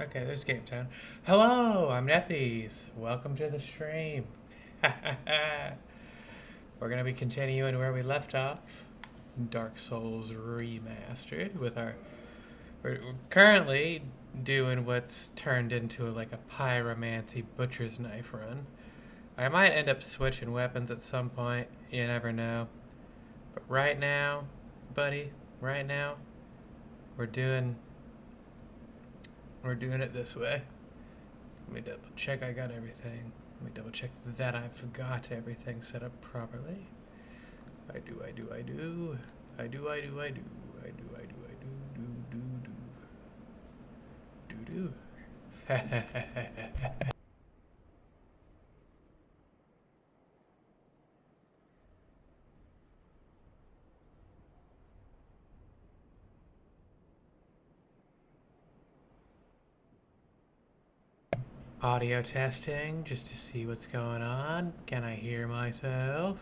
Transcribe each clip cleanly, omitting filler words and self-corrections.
Okay, there's Game Town. Hello, I'm Nethese. Welcome to the stream. We're gonna be continuing where we left off. Dark Souls Remastered with our. We're currently doing what's turned into like a pyromancy butcher's knife run. I might end up switching weapons at some point. You never know. But right now, buddy, right now, we're doing we're doing it this way. Let me double check I got everything. Let me double check that I've got everything set up properly. I do. I do. I do. I do. I do. I do. I do. I do. I do. Do. Do. Do. Do. Audio testing just to see what's going on. Can I hear myself?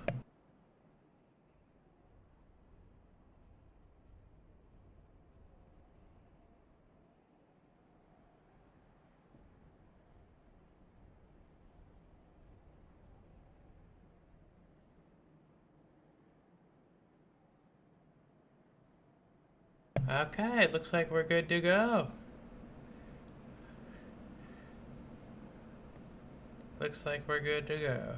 Okay, it looks like we're good to go. Looks like we're good to go.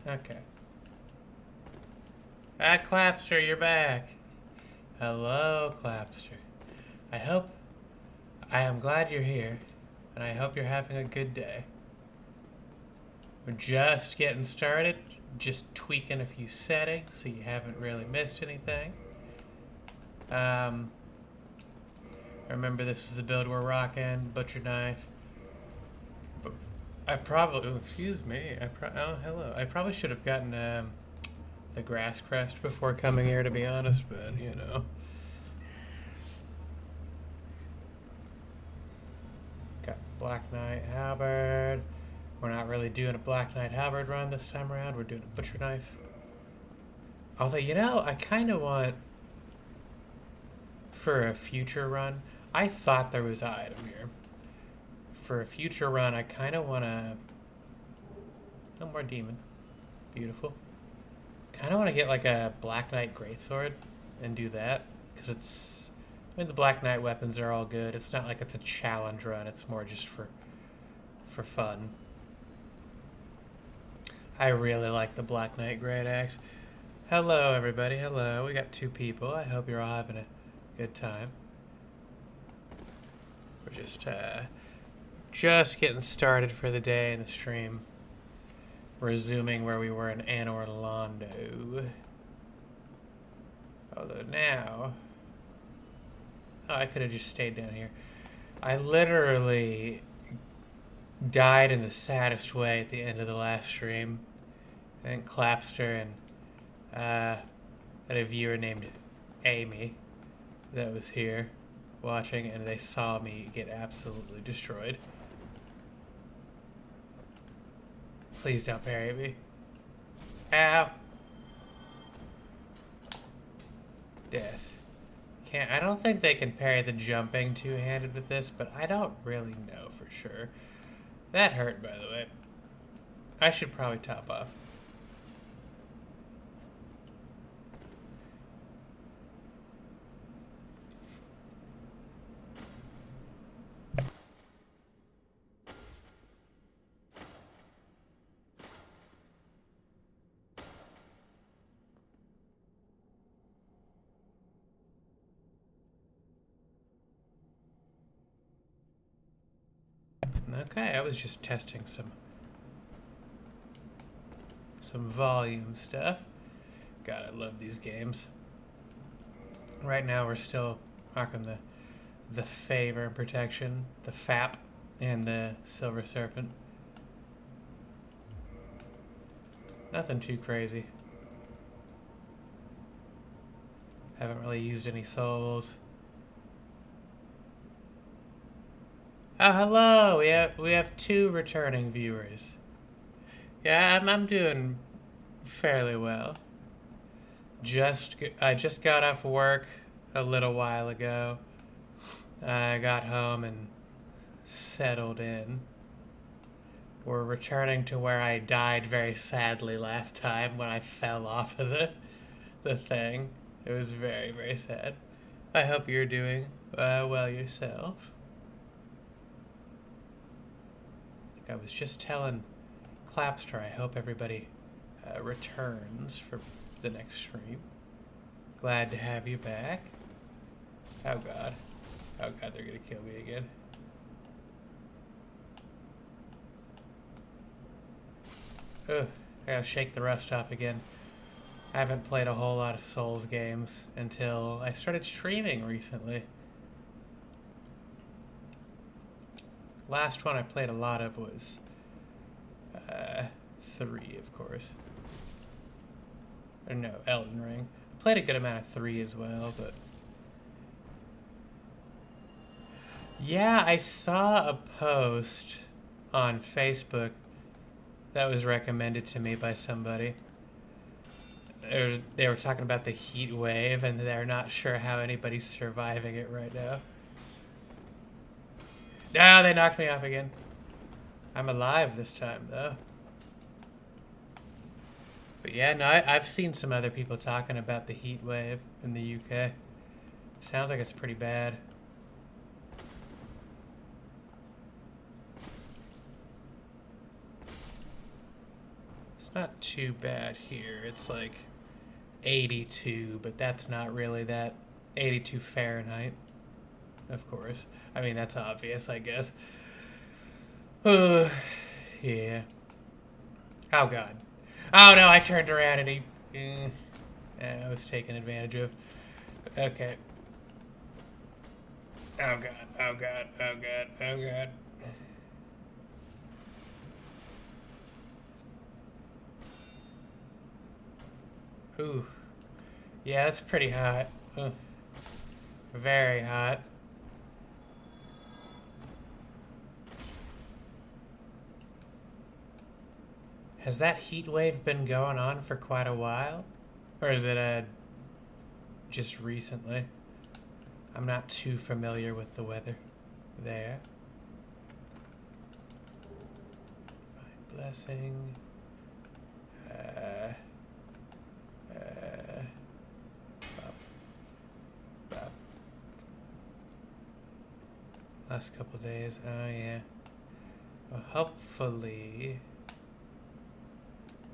Okay. Ah, Clapster, you're back. Hello, Clapster. I am glad you're here, and I hope you're having a good day. We're just getting started, just tweaking a few settings so you haven't really missed anything. Remember, this is the build we're rocking, butcher knife. Excuse me, oh, hello. I probably should have gotten the grass crest before coming here, to be honest, but you know. Got Black Knight Halberd. We're not really doing a Black Knight Halberd run this time around. We're doing a butcher knife. Although, you know, I kind of want, for a future run, I thought there was an item here. For a future run, I kind of want to... No more demon. Beautiful. Kind of want to get like a Black Knight Greatsword and do that. Because it's... I mean, the Black Knight weapons are all good. It's not like it's a challenge run. It's more just for fun. I really like the Black Knight Great Axe. Hello, everybody. Hello. We got 2 people. I hope you're all having a good time. We're just getting started for the day in the stream. Resuming where we were in Anor Londo. Although now... Oh, I could have just stayed down here. I literally died in the saddest way at the end of the last stream. I think Clapster and a viewer named Amy that was here watching, and they saw me get absolutely destroyed. Please don't parry me. Ow! Death. I don't think they can parry the jumping two-handed with this, but I don't really know for sure. That hurt, by the way. I should probably top off. Okay, I was just testing some volume stuff. God, I love these games. Right now we're still rocking the favor and protection, the FAP, and the Silver Serpent. Nothing too crazy. Haven't really used any souls. Oh, hello! We have 2 returning viewers. Yeah, I'm doing fairly well. I just got off work a little while ago. I got home and settled in. We're returning to where I died very sadly last time when I fell off of the thing. It was very, very sad. I hope you're doing well yourself. Like I was just telling Clapster, I hope everybody returns for the next stream. Glad to have you back. Oh god. Oh god, they're gonna kill me again. Ugh, I gotta shake the rust off again. I haven't played a whole lot of Souls games until I started streaming recently. Last one I played a lot of was 3, of course. Or no, Elden Ring. Played a good amount of 3 as well, but... Yeah, I saw a post on Facebook that was recommended to me by somebody. They were talking about the heat wave, and they're not sure how anybody's surviving it right now. No, they knocked me off again. I'm alive this time, though. But yeah, no, I've seen some other people talking about the heat wave in the UK. Sounds like it's pretty bad. It's not too bad here. It's like 82, but that's not really that 82 Fahrenheit, of course. I mean, that's obvious, I guess. Yeah. Oh, God. Oh, no, I turned around and I was taken advantage of. Okay. Oh, God. Oh, God. Oh, God. Oh, God. Ooh. Yeah, that's pretty hot. Ooh. Very hot. Has that heat wave been going on for quite a while? Or is it just recently? I'm not too familiar with the weather there. My blessing. Last couple days. Oh, yeah. Well, hopefully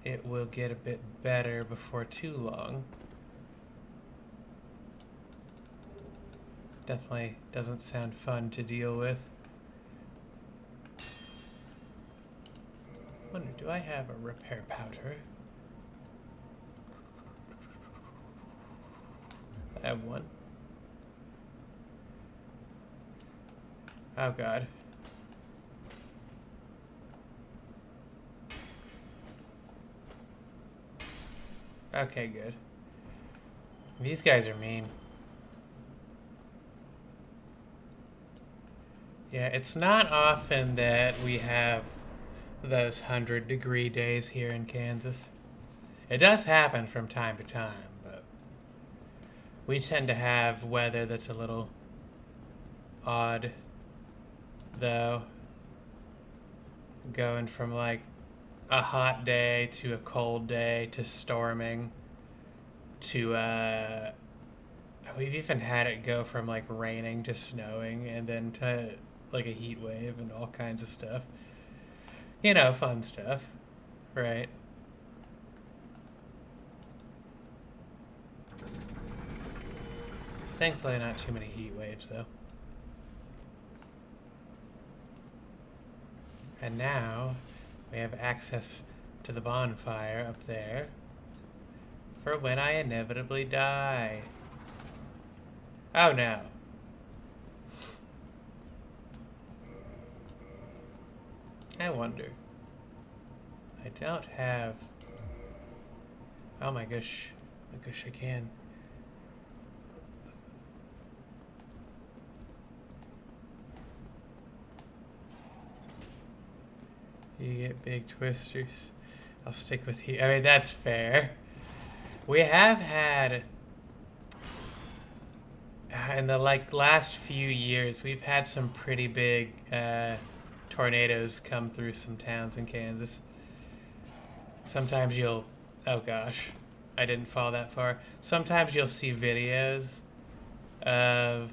it will get a bit better before too long. Definitely doesn't sound fun to deal with. Wonder, do I have a repair powder? I have one. Oh god. Okay, good. These guys are mean. Yeah, it's not often that we have those 100-degree days here in Kansas. It does happen from time to time, but we tend to have weather that's a little odd, though. Going from like a hot day to a cold day to storming to we've even had it go from like raining to snowing and then to like a heat wave and all kinds of stuff. You know, fun stuff, right? Thankfully not too many heat waves though. And now we have access to the bonfire up there for when I inevitably die. Oh no. I wonder. I don't have... Oh my gosh. I wish I can. You get big twisters. I'll stick with you. I mean, that's fair. We have had in the last few years, we've had some pretty big tornadoes come through some towns in Kansas. Sometimes you'll, oh gosh, I didn't fall that far. Sometimes you'll see videos of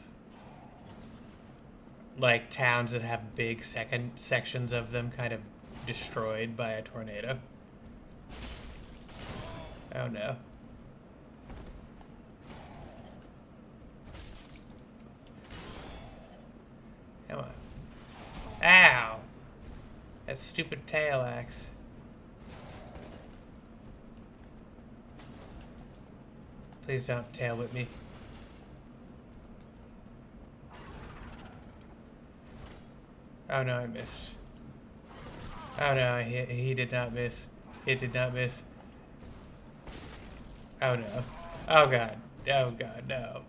like towns that have big sections of them kind of destroyed by a tornado. Oh no. Come on. Ow! That stupid tail axe. Please don't tail whip me. Oh no, I missed. Oh no, he did not miss. It did not miss. Oh no. Oh god. Oh god, no.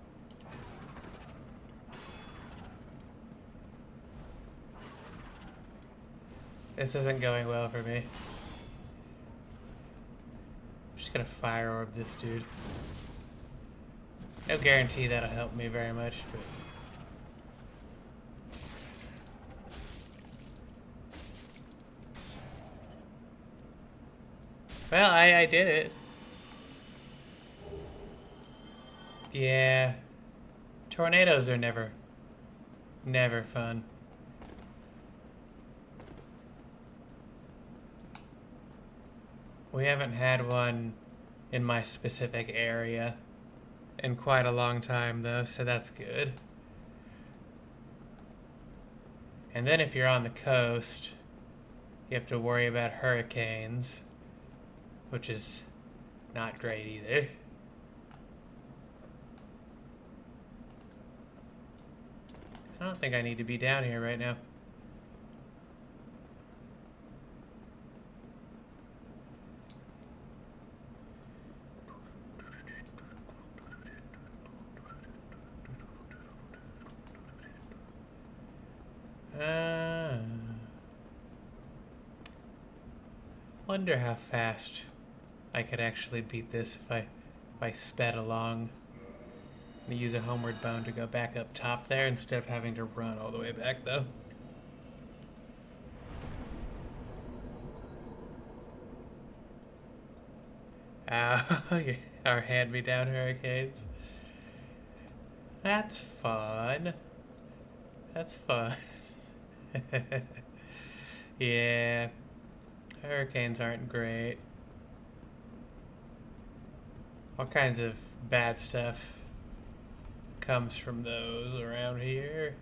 This isn't going well for me. I'm just gonna fire orb this dude. No guarantee that'll help me very much, but... Well, I did it. Yeah. Tornadoes are never fun. We haven't had one in my specific area in quite a long time, though, so that's good. And then if you're on the coast, you have to worry about hurricanes, which is not great either. I don't think I need to be down here right now. Wonder how fast I could actually beat this if I sped along. I'm gonna use a homeward bone to go back up top there instead of having to run all the way back though. Our hand-me-down hurricanes. That's fun. That's fun. Yeah. Hurricanes aren't great. All kinds of bad stuff comes from those around here.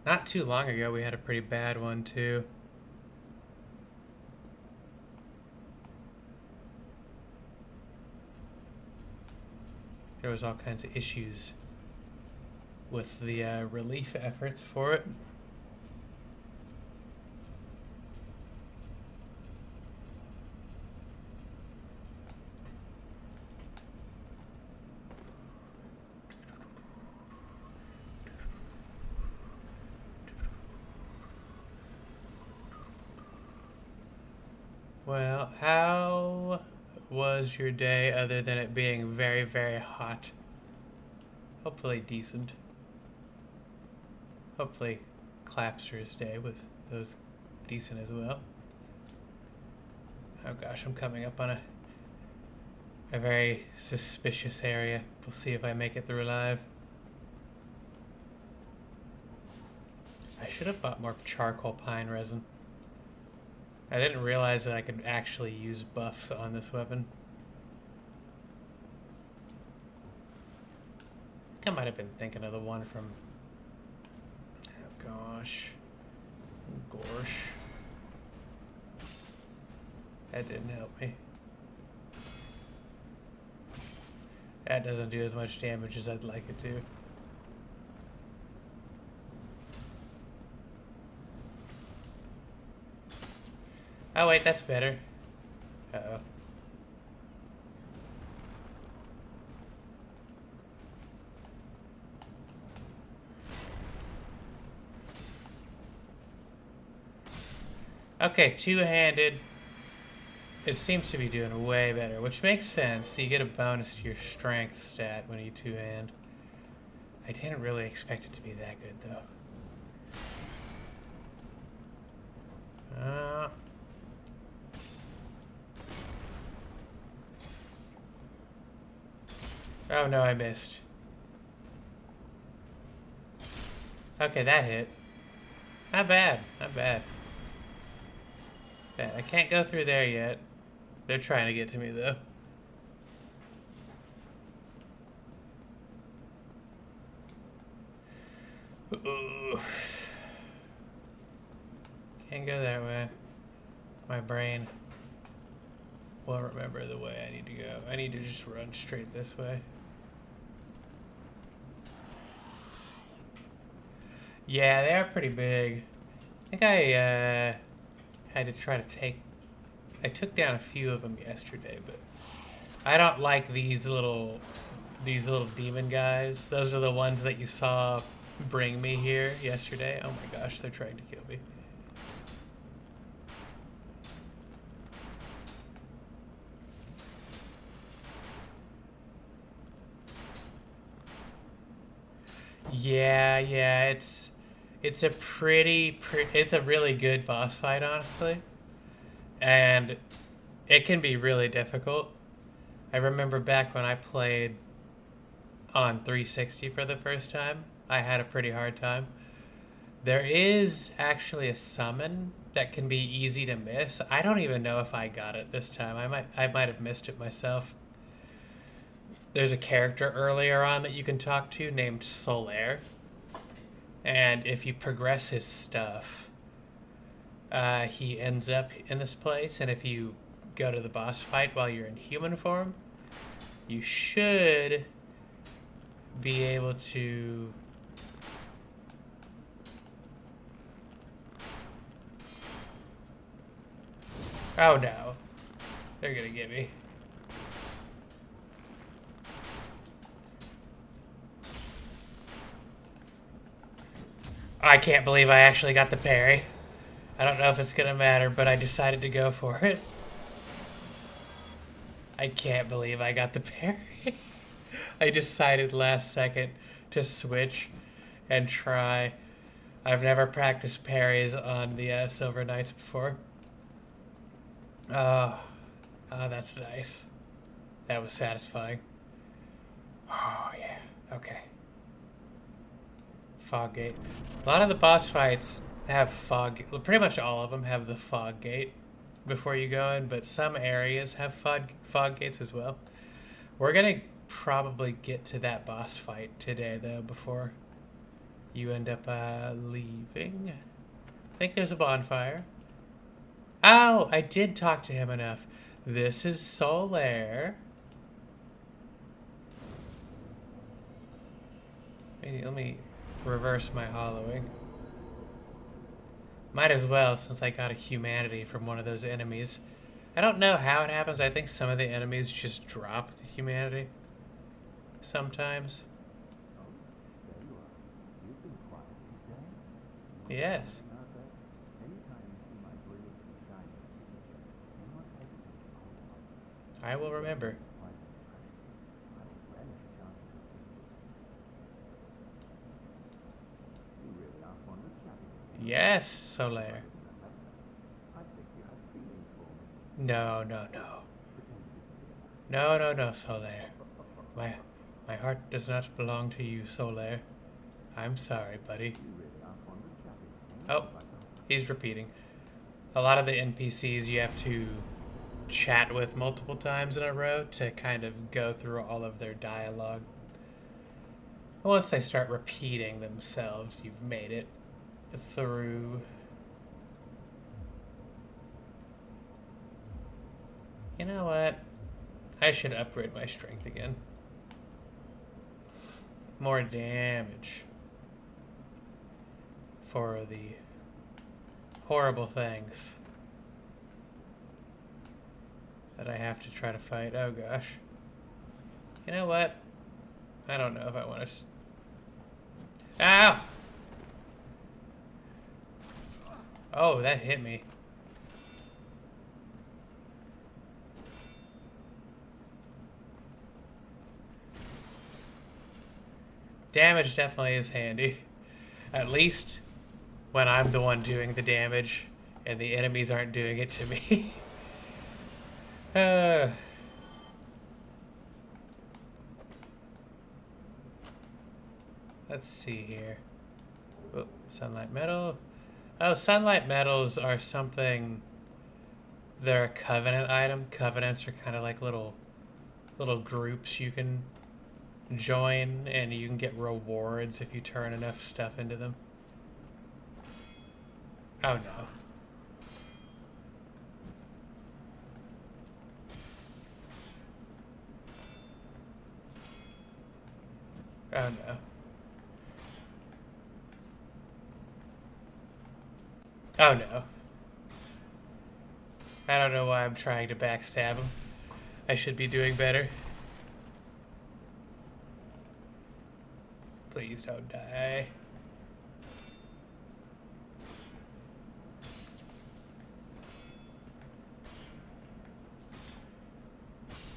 Not too long ago, we had a pretty bad one, too. There was all kinds of issues with the relief efforts for it. Well, how was your day other than it being very, very hot? Hopefully decent. Hopefully Clapster's day was decent as well. Oh gosh, I'm coming up on a very suspicious area. We'll see if I make it through alive. I should have bought more charcoal pine resin. I didn't realize that I could actually use buffs on this weapon. I think I might have been thinking of the one from... Oh gosh. Gorsh. That didn't help me. That doesn't do as much damage as I'd like it to. Oh wait, that's better. Uh-oh. Okay, two-handed. it seems to be doing way better, which makes sense. You get a bonus to your strength stat when you two-hand. I didn't really expect it to be that good, though. Oh no, I missed. Okay, that hit. Not bad, not bad. I can't go through there yet. They're trying to get to me, though. Ooh. Can't go that way. My brain will remember the way I need to go. I need to just run straight this way. Yeah, they are pretty big. I think I had to try to take... I took down a few of them yesterday, but I don't like these little demon guys. Those are the ones that you saw bring me here yesterday. Oh my gosh, they're trying to kill me. Yeah, it's a it's a really good boss fight, honestly. And it can be really difficult. I remember back when I played on 360 for the first time, I had a pretty hard time. There is actually a summon that can be easy to miss. I don't even know if I got it this time. I might have missed it myself. There's a character earlier on that you can talk to named Solaire. And if you progress his stuff, he ends up in this place. And if you go to the boss fight while you're in human form, you should be able to... Oh no. They're gonna get me. I can't believe I actually got the parry. I don't know if it's gonna matter, but I decided to go for it. I can't believe I got the parry. I decided last second to switch and try. I've never practiced parries on the Silver Knights before. Oh, that's nice. That was satisfying. Oh, yeah. Okay. Fog gate. A lot of the boss fights have fog... Pretty much all of them have the fog gate before you go in, but some areas have fog gates as well. We're going to probably get to that boss fight today, though, before you end up leaving. I think there's a bonfire. Oh, I did talk to him enough. This is Solaire. Let me reverse my hollowing. Might as well, since I got a humanity from one of those enemies. I don't know how it happens. I think some of the enemies just drop the humanity sometimes. Yes. I will remember. Yes, Solaire. No, Solaire. My heart does not belong to you, Solaire. I'm sorry, buddy. Oh, he's repeating. A lot of the NPCs you have to chat with multiple times in a row to kind of go through all of their dialogue. Once they start repeating themselves, you've made it through. You know what? I should upgrade my strength again. More damage for the horrible things that I have to try to fight. Oh gosh. You know what? I don't know if I want to... Ow! Oh, that hit me. Damage definitely is handy. At least when I'm the one doing the damage and the enemies aren't doing it to me. uh, let's see here. Oh, sunlight metal. Oh, sunlight metals are something. They're a covenant item. Covenants are kind of like little groups you can join, and you can get rewards if you turn enough stuff into them. Oh no. Oh no. Oh no. I don't know why I'm trying to backstab him. I should be doing better. Please don't die.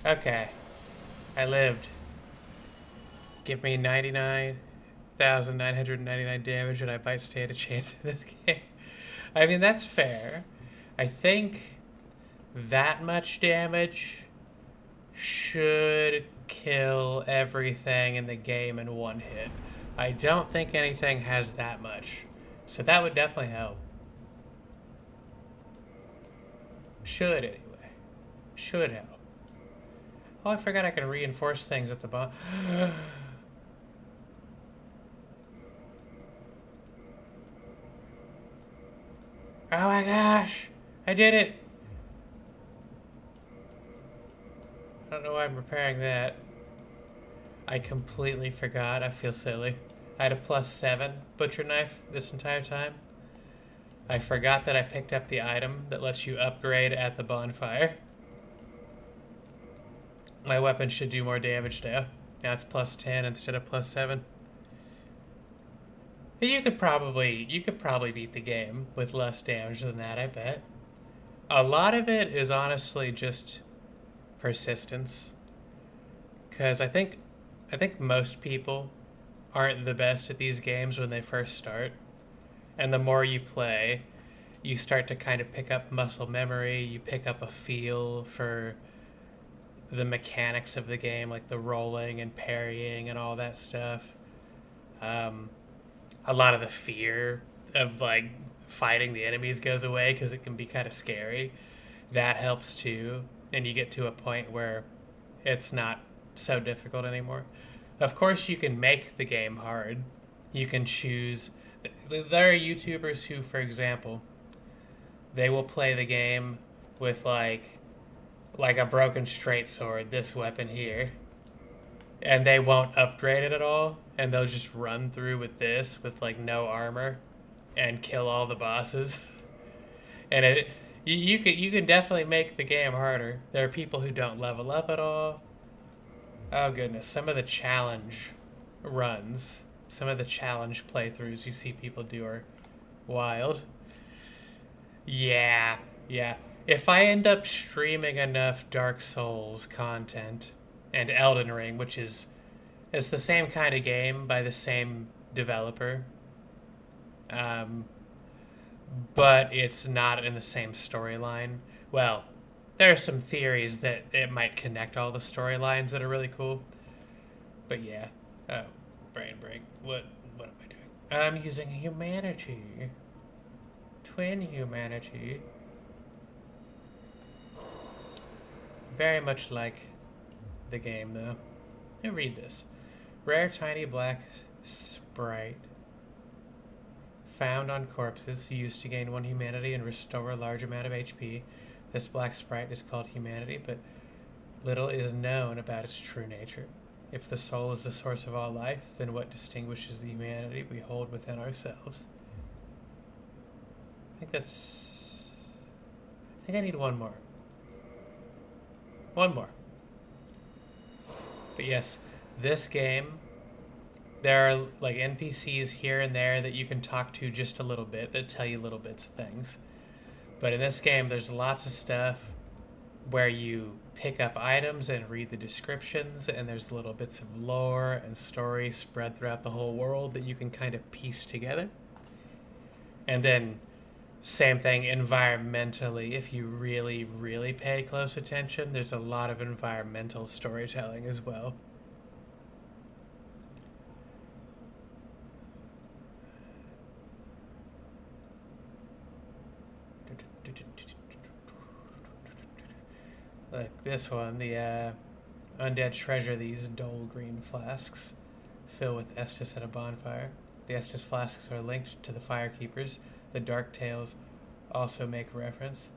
Okay. I lived. Give me 99,999 damage and I might stand a chance in this game. I mean, that's fair. I think that much damage should kill everything in the game in one hit. I don't think anything has that much. So that would definitely help. Should anyway. Should help. Oh, I forgot I can reinforce things at the bottom. Oh my gosh! I did it! I don't know why I'm repairing that. I completely forgot. I feel silly. I had a +7 butcher knife this entire time. I forgot that I picked up the item that lets you upgrade at the bonfire. My weapon should do more damage now. Now it's +10 instead of +7. You could probably beat the game with less damage than that, I bet. A lot of it is honestly just persistence. Because I think most people aren't the best at these games when they first start. And the more you play, you start to kind of pick up muscle memory, you pick up a feel for the mechanics of the game, like the rolling and parrying and all that stuff. A lot of the fear of like fighting the enemies goes away because it can be kind of scary. That helps too, and you get to a point where it's not so difficult anymore. Of course, you can make the game hard. You can choose. There are YouTubers who, for example, they will play the game with like a broken straight sword, this weapon here, and they won't upgrade it at all, and they'll just run through with this with like no armor and kill all the bosses. And you can definitely make the game harder. There are people who don't level up at all. Oh goodness, some of the challenge runs, some of the challenge playthroughs you see people do are wild. Yeah. If I end up streaming enough Dark Souls content and Elden Ring, which is it's the same kind of game by the same developer, but it's not in the same storyline. Well, there are some theories that it might connect all the storylines that are really cool. But yeah. Oh, brain break. What am I doing? I'm using humanity. Twin humanity. Very much like the game, though. Let me read this. Rare tiny black sprite found on corpses, used to gain 1 humanity and restore a large amount of HP. This black sprite is called humanity, but little is known about its true nature. If the soul is the source of all life, then what distinguishes the humanity we hold within ourselves? I think I need one more. One more. But yes, this game, there are like NPCs here and there that you can talk to just a little bit that tell you little bits of things. But in this game, there's lots of stuff where you pick up items and read the descriptions, and there's little bits of lore and story spread throughout the whole world that you can kind of piece together. And then, same thing environmentally. If you really, really pay close attention, there's a lot of environmental storytelling as well. Like this one, the undead treasure these dull green flasks. Fill with Estus at a bonfire. The Estus flasks are linked to the Firekeepers. The Dark Tales also make reference.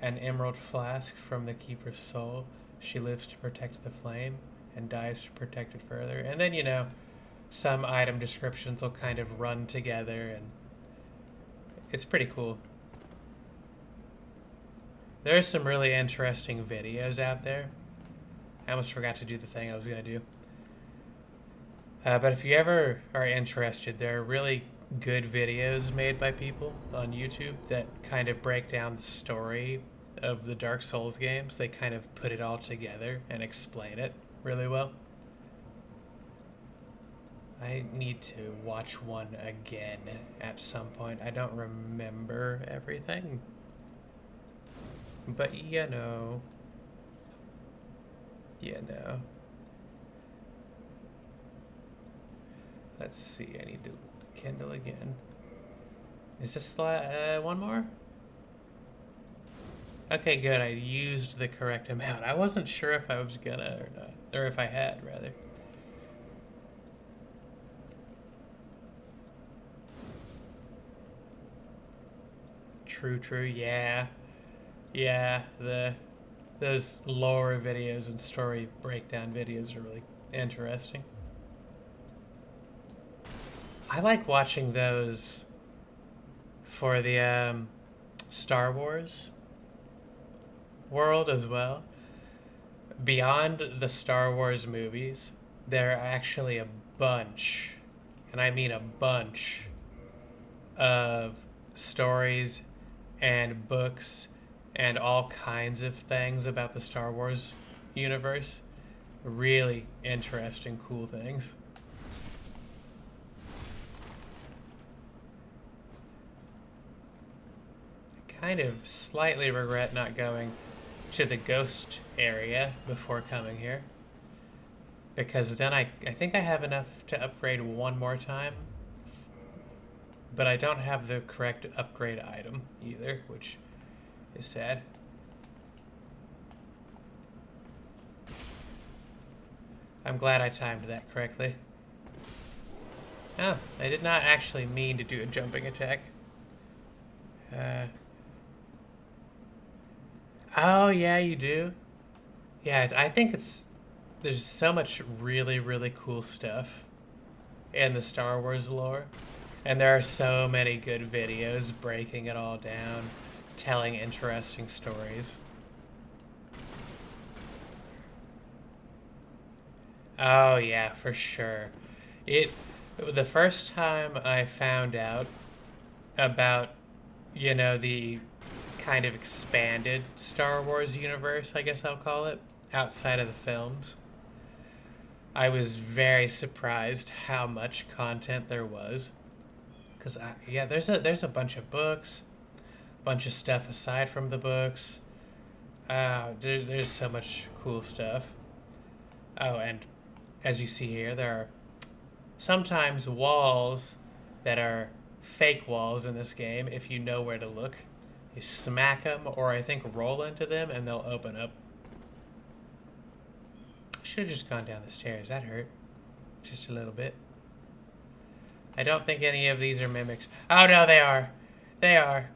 An emerald flask from the Keeper's soul. She lives to protect the flame and dies to protect it further. And then, you know, some item descriptions will kind of run together, and it's pretty cool. There's some really interesting videos out there. I almost forgot to do the thing I was going to do. But if you ever are interested, there are really good videos made by people on YouTube that kind of break down the story of the Dark Souls games. They kind of put it all together and explain it really well. I need to watch one again at some point. I don't remember everything. But you know. Let's see, I need to kindle again. Is this one more? Okay, good, I used the correct amount. I wasn't sure if I was gonna or not. Or if I had, rather. True, yeah. Yeah, those lore videos and story breakdown videos are really interesting. I like watching those for the Star Wars world as well. Beyond the Star Wars movies, there are actually a bunch, and I mean a bunch, of stories and books and all kinds of things about the Star Wars universe. Really interesting, cool things. I kind of slightly regret not going to the ghost area before coming here, because then I think I have enough to upgrade one more time, but I don't have the correct upgrade item either, which is sad. I'm glad I timed that correctly. Oh, I did not actually mean to do a jumping attack. Oh, yeah, you do? Yeah, I think there's so much really, really cool stuff in the Star Wars lore. And there are so many good videos breaking it all down, telling interesting stories. Oh, yeah, for sure. The first time I found out about, you know, the kind of expanded Star Wars universe, I guess I'll call it, outside of the films, I was very surprised how much content there was. Because, yeah, there's a bunch of books, a bunch of stuff aside from the books. There's so much cool stuff. Oh, and as you see here, there are sometimes walls that are fake walls in this game if you know where to look. You smack them, or I think roll into them, and they'll open up. I should have just gone down the stairs. That hurt. Just a little bit. I don't think any of these are mimics. Oh, no, they are. They are.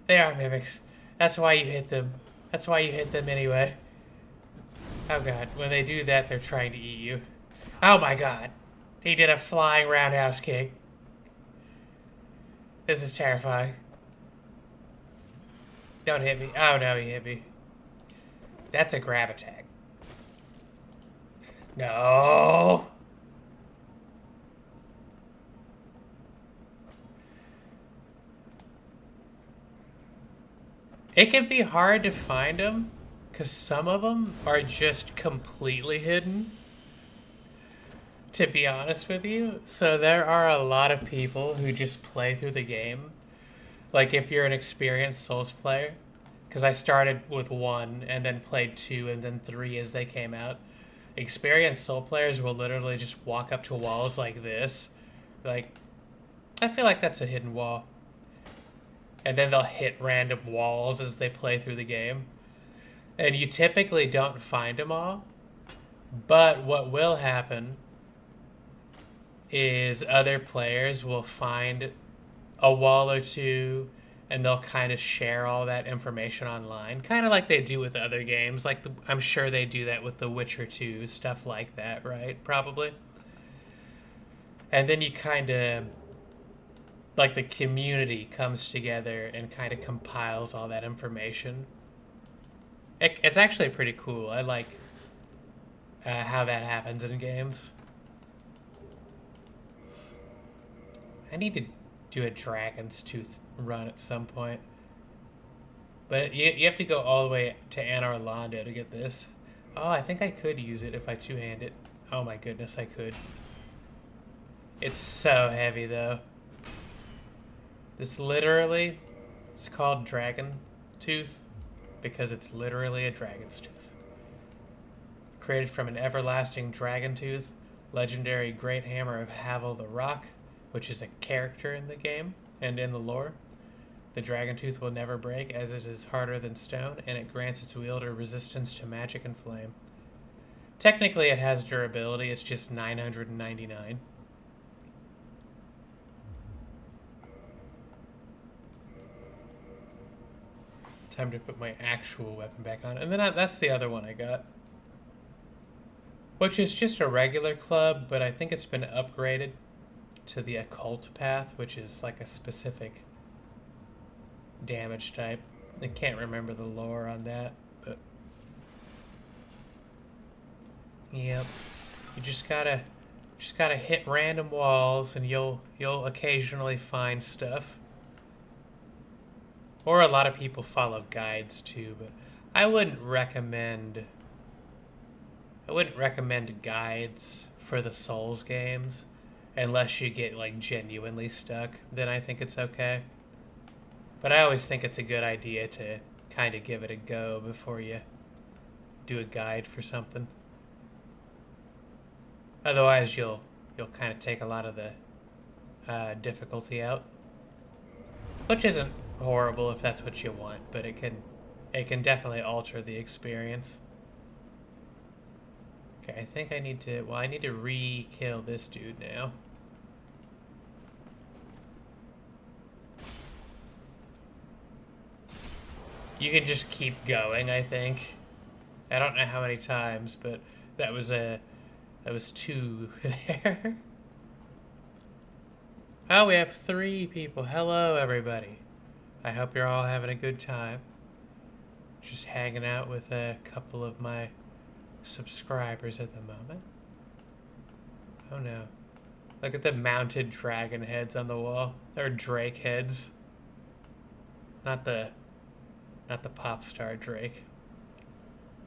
They are mimics. That's why you hit them. That's why you hit them anyway. Oh, God. When they do that, they're trying to eat you. Oh, my God. He did a flying roundhouse kick. This is terrifying. Don't hit me. Oh, no, he hit me. That's a grab attack. No. It can be hard to find them Because some of them are just completely hidden, to be honest with you. So there are a lot of people who just play through the game. Like if you're an experienced Souls player, because I started with 1 and then played 2 and then 3 as they came out. Experienced Soul players will literally just walk up to walls like this. Like, I feel like that's a hidden wall. And then they'll hit random walls as they play through the game. And you typically don't find them all. But what will happen is other players will find a wall or two and they'll kind of share all that information online, kind of like they do with other games. Like I'm sure they do that with The Witcher 2, stuff like that, right? Probably. And then you kind of, like, the community comes together and kind of compiles all that information. It's actually pretty cool. I like how that happens in games. I need to do a Dragon's Tooth run at some point. But you have to go all the way to Anor Londo to get this. Oh, I think I could use it if I two-hand it. Oh my goodness, I could. It's so heavy, though. This literally, it's called Dragon Tooth because it's literally a dragon's tooth. Created from an everlasting dragon tooth, legendary great hammer of Havel the Rock, which is a character in the game and in the lore. The dragon tooth will never break as it is harder than stone, and it grants its wielder resistance to magic and flame. Technically, it has durability. It's just 999. Time to put my actual weapon back on. And then that's the other one I got. Which is just a regular club, but I think it's been upgraded to the occult path, which is like a specific damage type. I can't remember the lore on that, but yep. You just gotta hit random walls and you'll occasionally find stuff. Or a lot of people follow guides too, but I wouldn't recommend guides for the Souls games unless you get like genuinely stuck. Then I think it's okay. But I always think it's a good idea to kind of give it a go before you do a guide for something. Otherwise, you'll kind of take a lot of the difficulty out, which isn't horrible if that's what you want, but it can definitely alter the experience. Okay, I think I need to re-kill this dude now. You can just keep going, I think. I don't know how many times, but that was 2 there. Oh, we have 3 people. Hello, everybody. I hope you're all having a good time. Just hanging out with a couple of my subscribers at the moment. Oh no. Look at the mounted dragon heads on the wall. They're Drake heads. Not the pop star Drake.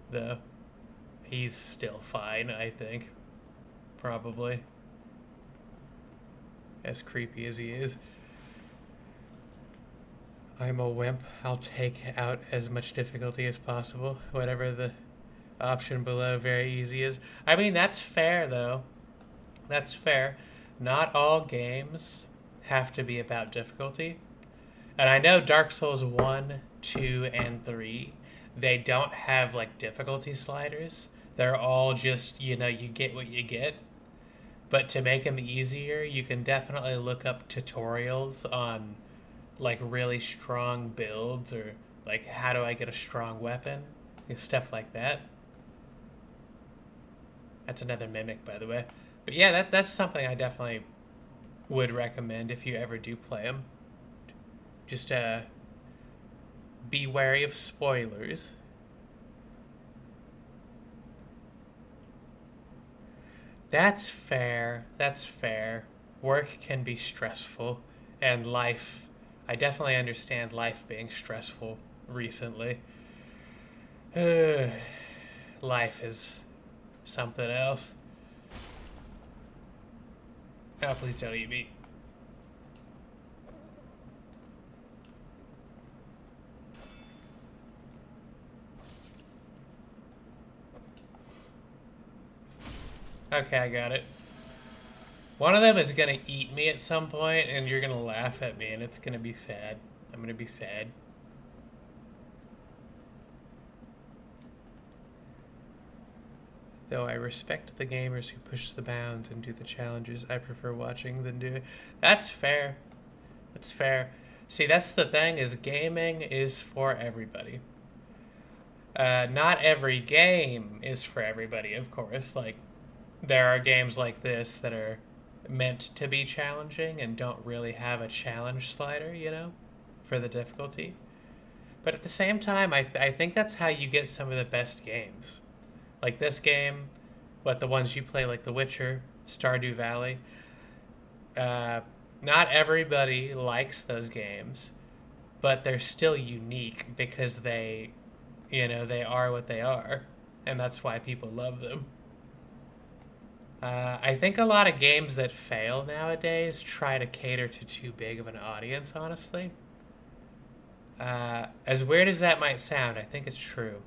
Though. He's still fine, I think. Probably. As creepy as he is. I'm a wimp. I'll take out as much difficulty as possible. Whatever the option below very easy is. I mean, that's fair, though. That's fair. Not all games have to be about difficulty. And I know Dark Souls 1, 2, and 3, they don't have, like, difficulty sliders. They're all just, you get what you get. But to make them easier, you can definitely look up tutorials on, like, really strong builds, or like, how do I get a strong weapon, stuff like that. That's another mimic, by the way. But yeah, that's something I definitely would recommend if you ever do play them. Just be wary of spoilers. That's fair. Work can be stressful, and life, I definitely understand life being stressful recently. Life is something else. Oh, please don't eat me. Okay, I got it. One of them is gonna eat me at some point, and you're gonna laugh at me, and it's gonna be sad. I'm gonna be sad. Though I respect the gamers who push the bounds and do the challenges, I prefer watching than doing. That's fair. That's fair. See, that's the thing, is gaming is for everybody. Not every game is for everybody, of course. Like, there are games like this that are meant to be challenging and don't really have a challenge slider, you know, for the difficulty. But at the same time, I think that's how you get some of the best games. Like this game, the ones you play, like The Witcher, Stardew Valley. Not everybody likes those games, but they're still unique because they are what they are, and that's why people love them. I think a lot of games that fail nowadays try to cater to too big of an audience, honestly. As weird as that might sound, I think it's true.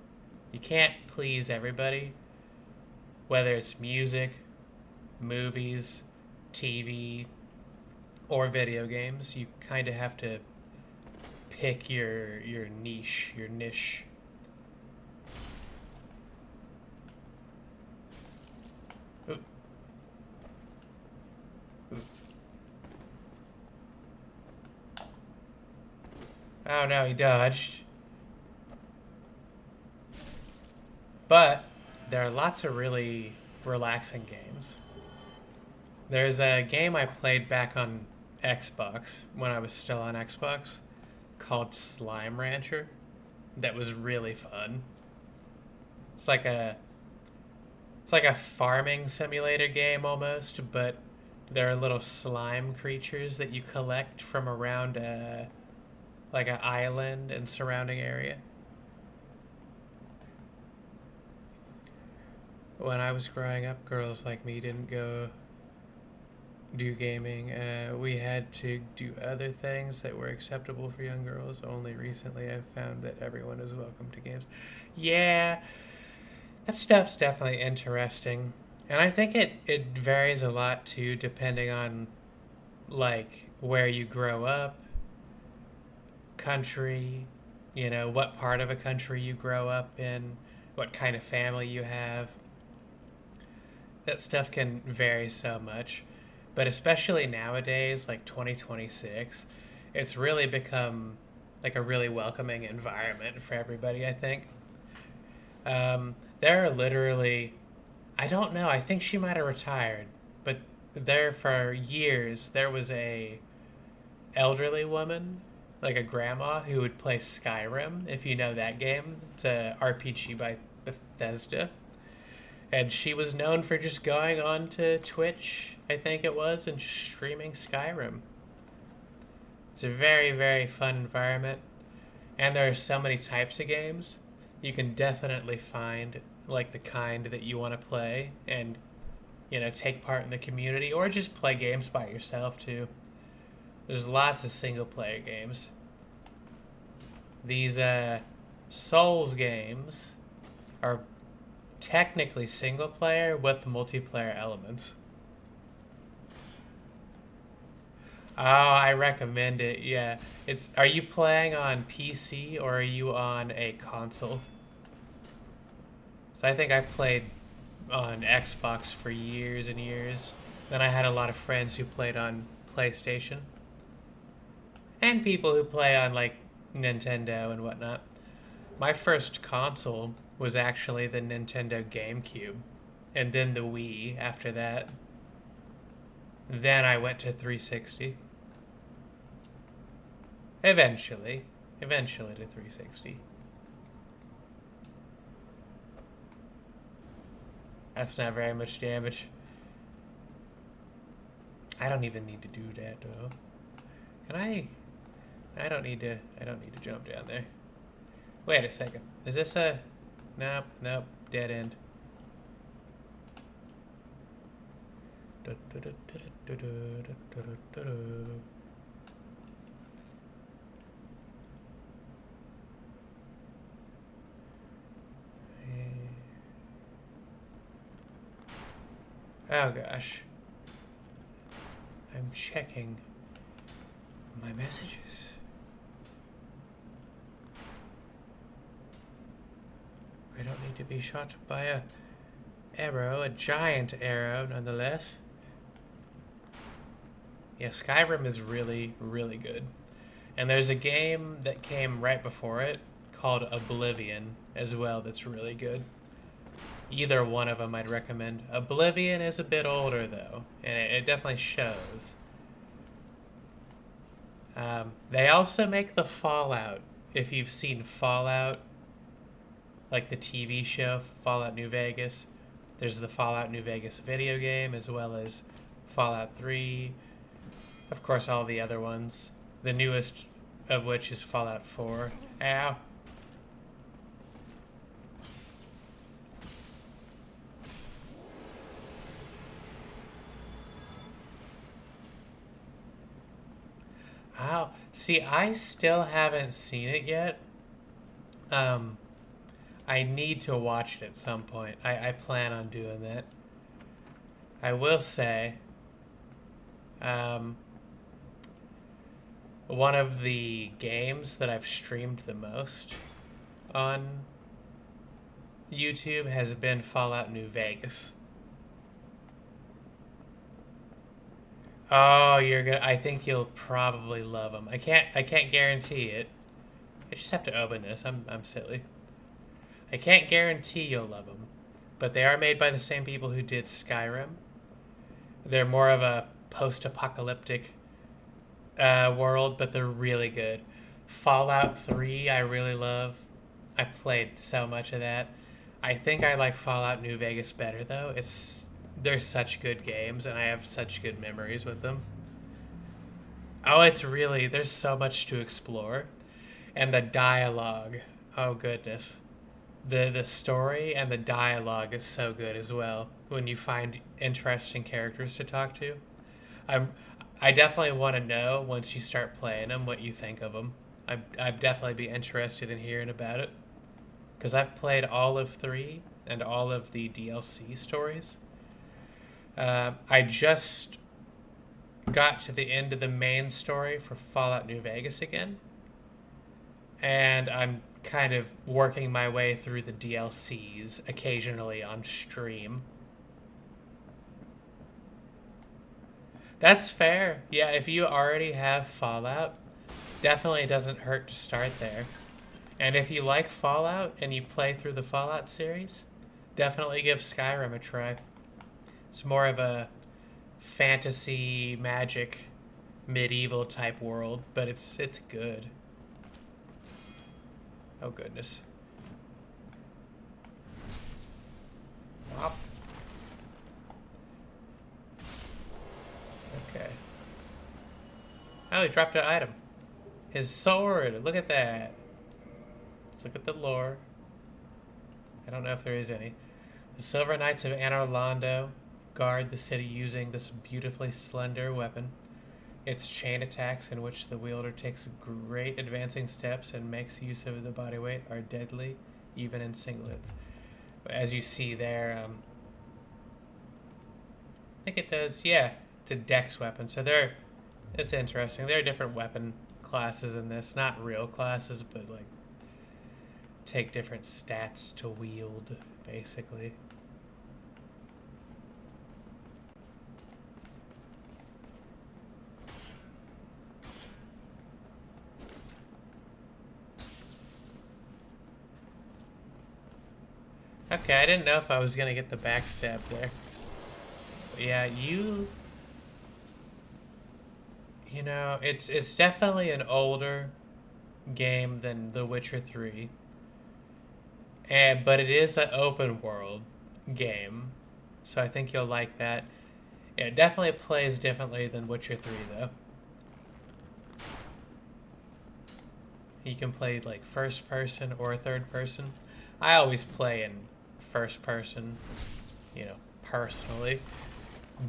You can't please everybody, whether it's music, movies, TV, or video games. You kind of have to pick your niche, your niche. Ooh. Ooh. Oh no, he dodged. But there are lots of really relaxing games. There's a game I played back on Xbox, when I was still on Xbox, called Slime Rancher, that was really fun. It's like a farming simulator game almost, but there are little slime creatures that you collect from around like an island and surrounding area. When I was growing up, girls like me didn't go do gaming. We had to do other things that were acceptable for young girls. Only recently I've found that everyone is welcome to games. Yeah, that stuff's definitely interesting. And I think it varies a lot too, depending on like where you grow up, country, what part of a country you grow up in, what kind of family you have. That stuff can vary so much. But especially nowadays, like 2026, it's really become like a really welcoming environment for everybody, I think. There are literally, I don't know, I think she might have retired, but there for years, there was a elderly woman, like a grandma, who would play Skyrim, if you know that game. It's a RPG by Bethesda. And she was known for just going on to Twitch, I think it was, and just streaming Skyrim. It's a very, very fun environment. And there are so many types of games. You can definitely find like the kind that you want to play and, take part in the community, or just play games by yourself too. There's lots of single player games. These Souls games are technically single player with multiplayer elements. Oh, I recommend it. Yeah. Are you playing on PC or are you on a console? So I think I played on Xbox for years and years. Then I had a lot of friends who played on PlayStation. And people who play on like Nintendo and whatnot. My first console was actually the Nintendo GameCube, and then the Wii after that. Then I went to 360. Eventually to 360. That's not very much damage. I don't even need to do that though. Can I? I don't need to jump down there. Wait a second. Is this a? Nope, nope. Dead end. Oh gosh. I'm checking my messages. I don't need to be shot by a arrow, a giant arrow nonetheless. Yeah, Skyrim is really, really good. And there's a game that came right before it called Oblivion as well that's really good. Either one of them I'd recommend. Oblivion is a bit older though, and it definitely shows. They also make the Fallout. If you've seen Fallout, like the TV show Fallout New Vegas, there's the Fallout New Vegas video game as well as Fallout 3. Of course, all the other ones. The newest of which is Fallout 4. Ow. Wow. See, I still haven't seen it yet. I need to watch it at some point. I plan on doing that. I will say, one of the games that I've streamed the most on YouTube has been Fallout New Vegas. Oh, you're gonna. I think you'll probably love them. I can't guarantee it. I just have to open this. I'm silly. I can't guarantee you'll love them, but they are made by the same people who did Skyrim. They're more of a post-apocalyptic world, but they're really good. Fallout 3, I really love. I played so much of that. I think I like Fallout New Vegas better though. They're such good games, and I have such good memories with them. Oh, there's so much to explore. And the dialogue, oh goodness. The story and the dialogue is so good as well when you find interesting characters to talk to. I definitely want to know once you start playing them what you think of them. I'd definitely be interested in hearing about it. Because I've played all of 3 and all of the DLC stories. I just got to the end of the main story for Fallout New Vegas again. And I'm kind of working my way through the DLCs occasionally on stream. That's fair. Yeah, if you already have Fallout, definitely doesn't hurt to start there. And if you like Fallout and you play through the Fallout series, definitely give Skyrim a try. It's more of a fantasy, magic, medieval type world, but it's good. Oh goodness. Wop. Okay. Oh, he dropped an item. His sword. Look at that. Let's look at the lore. I don't know if there is any. The Silver Knights of Anor Londo guard the city using this beautifully slender weapon. Its chain attacks, in which the wielder takes great advancing steps and makes use of the body weight, are deadly, even in single hits. But as you see there, I think it does, yeah, it's a dex weapon. So it's interesting. There are different weapon classes in this, not real classes, but like take different stats to wield, basically. Okay, I didn't know if I was gonna get the backstab there. But yeah, you know, it's definitely an older game than The Witcher 3. But it is an open world game. So I think you'll like that. Yeah, it definitely plays differently than Witcher 3 though. You can play like first person or third person. I always play in first person, personally,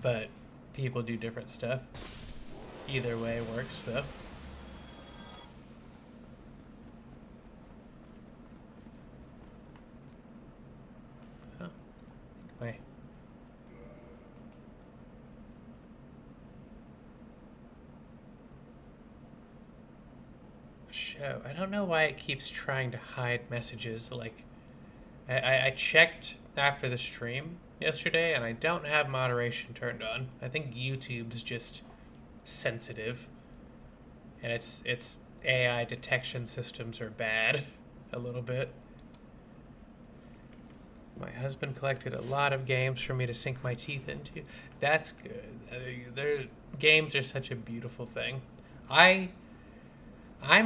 but people do different stuff. Either way works, though. Oh, wait. Show. I don't know why it keeps trying to hide messages. Like, I checked after the stream yesterday, and I don't have moderation turned on. I think YouTube's just sensitive, and its AI detection systems are bad a little bit. My husband collected a lot of games for me to sink my teeth into. That's good. Games are such a beautiful thing. I'm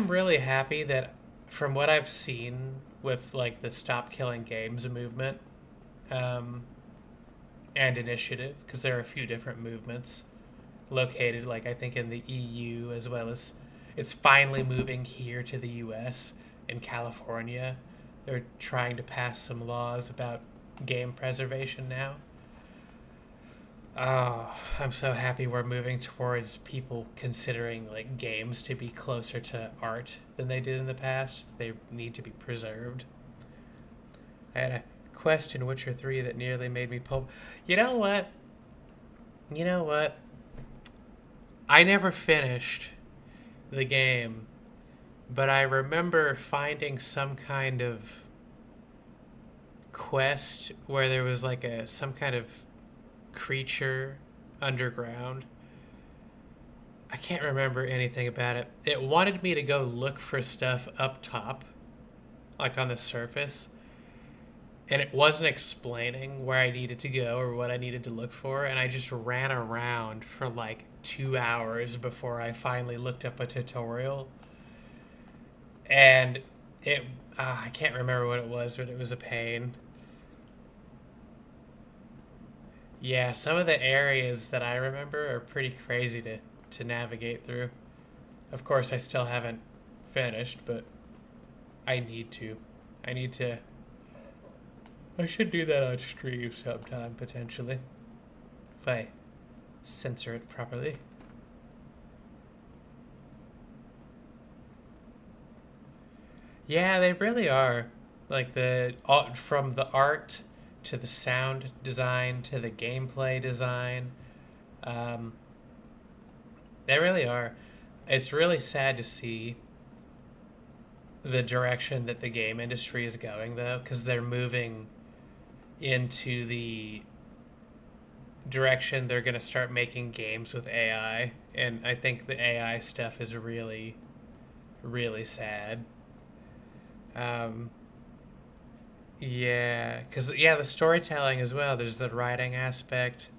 really happy that from what I've seen with like the Stop Killing Games movement and initiative, because there are a few different movements located, like I think in the EU, as well as it's finally moving here to the US. In California, they're trying to pass some laws about game preservation now. Oh, I'm so happy we're moving towards people considering like games to be closer to art than they did in the past. They need to be preserved. I had a quest in Witcher 3 that nearly made me pull. You know what? You know what? I never finished the game, but I remember finding some kind of quest where there was like some kind of creature underground. I can't remember anything about it. It wanted me to go look for stuff up top, like on the surface, and it wasn't explaining where I needed to go or what I needed to look for, and I just ran around for like 2 hours before I finally looked up a tutorial. And I can't remember what it was, but it was a pain. Yeah, some of the areas that I remember are pretty crazy to navigate through. Of course, I still haven't finished, but I need to. I need to. I should do that on stream sometime, potentially. If I censor it properly. Yeah, they really are. Like from the art to the sound design to the gameplay design. Um, they really are. It's really sad to see the direction that the game industry is going, though, because they're moving into the direction they're going to start making games with AI. And I think the AI stuff is really, really sad. Um, yeah, because the storytelling as well. There's the writing aspect.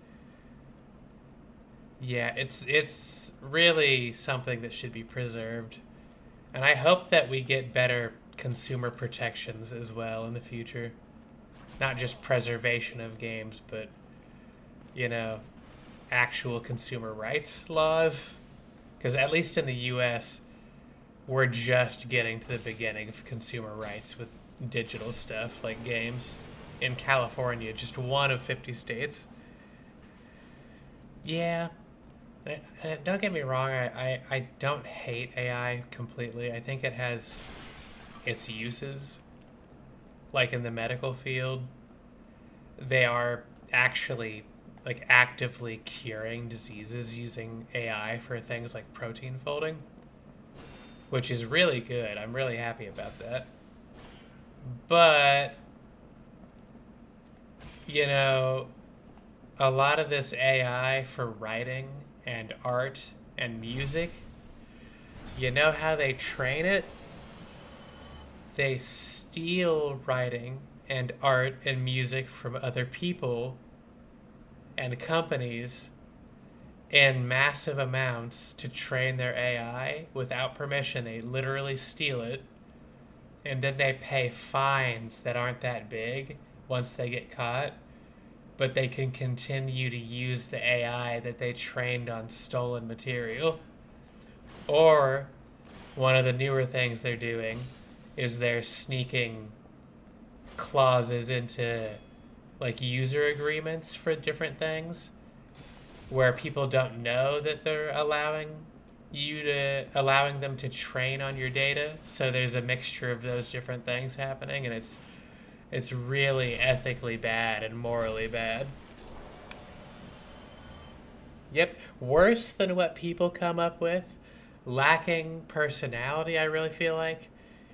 Yeah, it's really something that should be preserved, and I hope that we get better consumer protections as well in the future. Not just preservation of games, but you know, actual consumer rights laws. Because at least in the U.S., we're just getting to the beginning of consumer rights with digital stuff like games. In California, just one of 50 states. Yeah. Don't get me wrong, I don't hate AI completely. I think it has its uses. Like in the medical field, they are actually like actively curing diseases using AI for things like protein folding, which is really good. I'm really happy about that. But, you know, a lot of this AI for writing and art and music, you know how they train it? They steal writing and art and music from other people and companies in massive amounts to train their AI without permission. They literally steal it, and then they pay fines that aren't that big once they get caught, but they can continue to use the AI that they trained on stolen material. Or one of the newer things they're doing is they're sneaking clauses into like user agreements for different things where people don't know that they're allowing them to train on your data. So there's a mixture of those different things happening, and it's really ethically bad and morally bad. Yep, worse than what people come up with, lacking personality, I really feel like.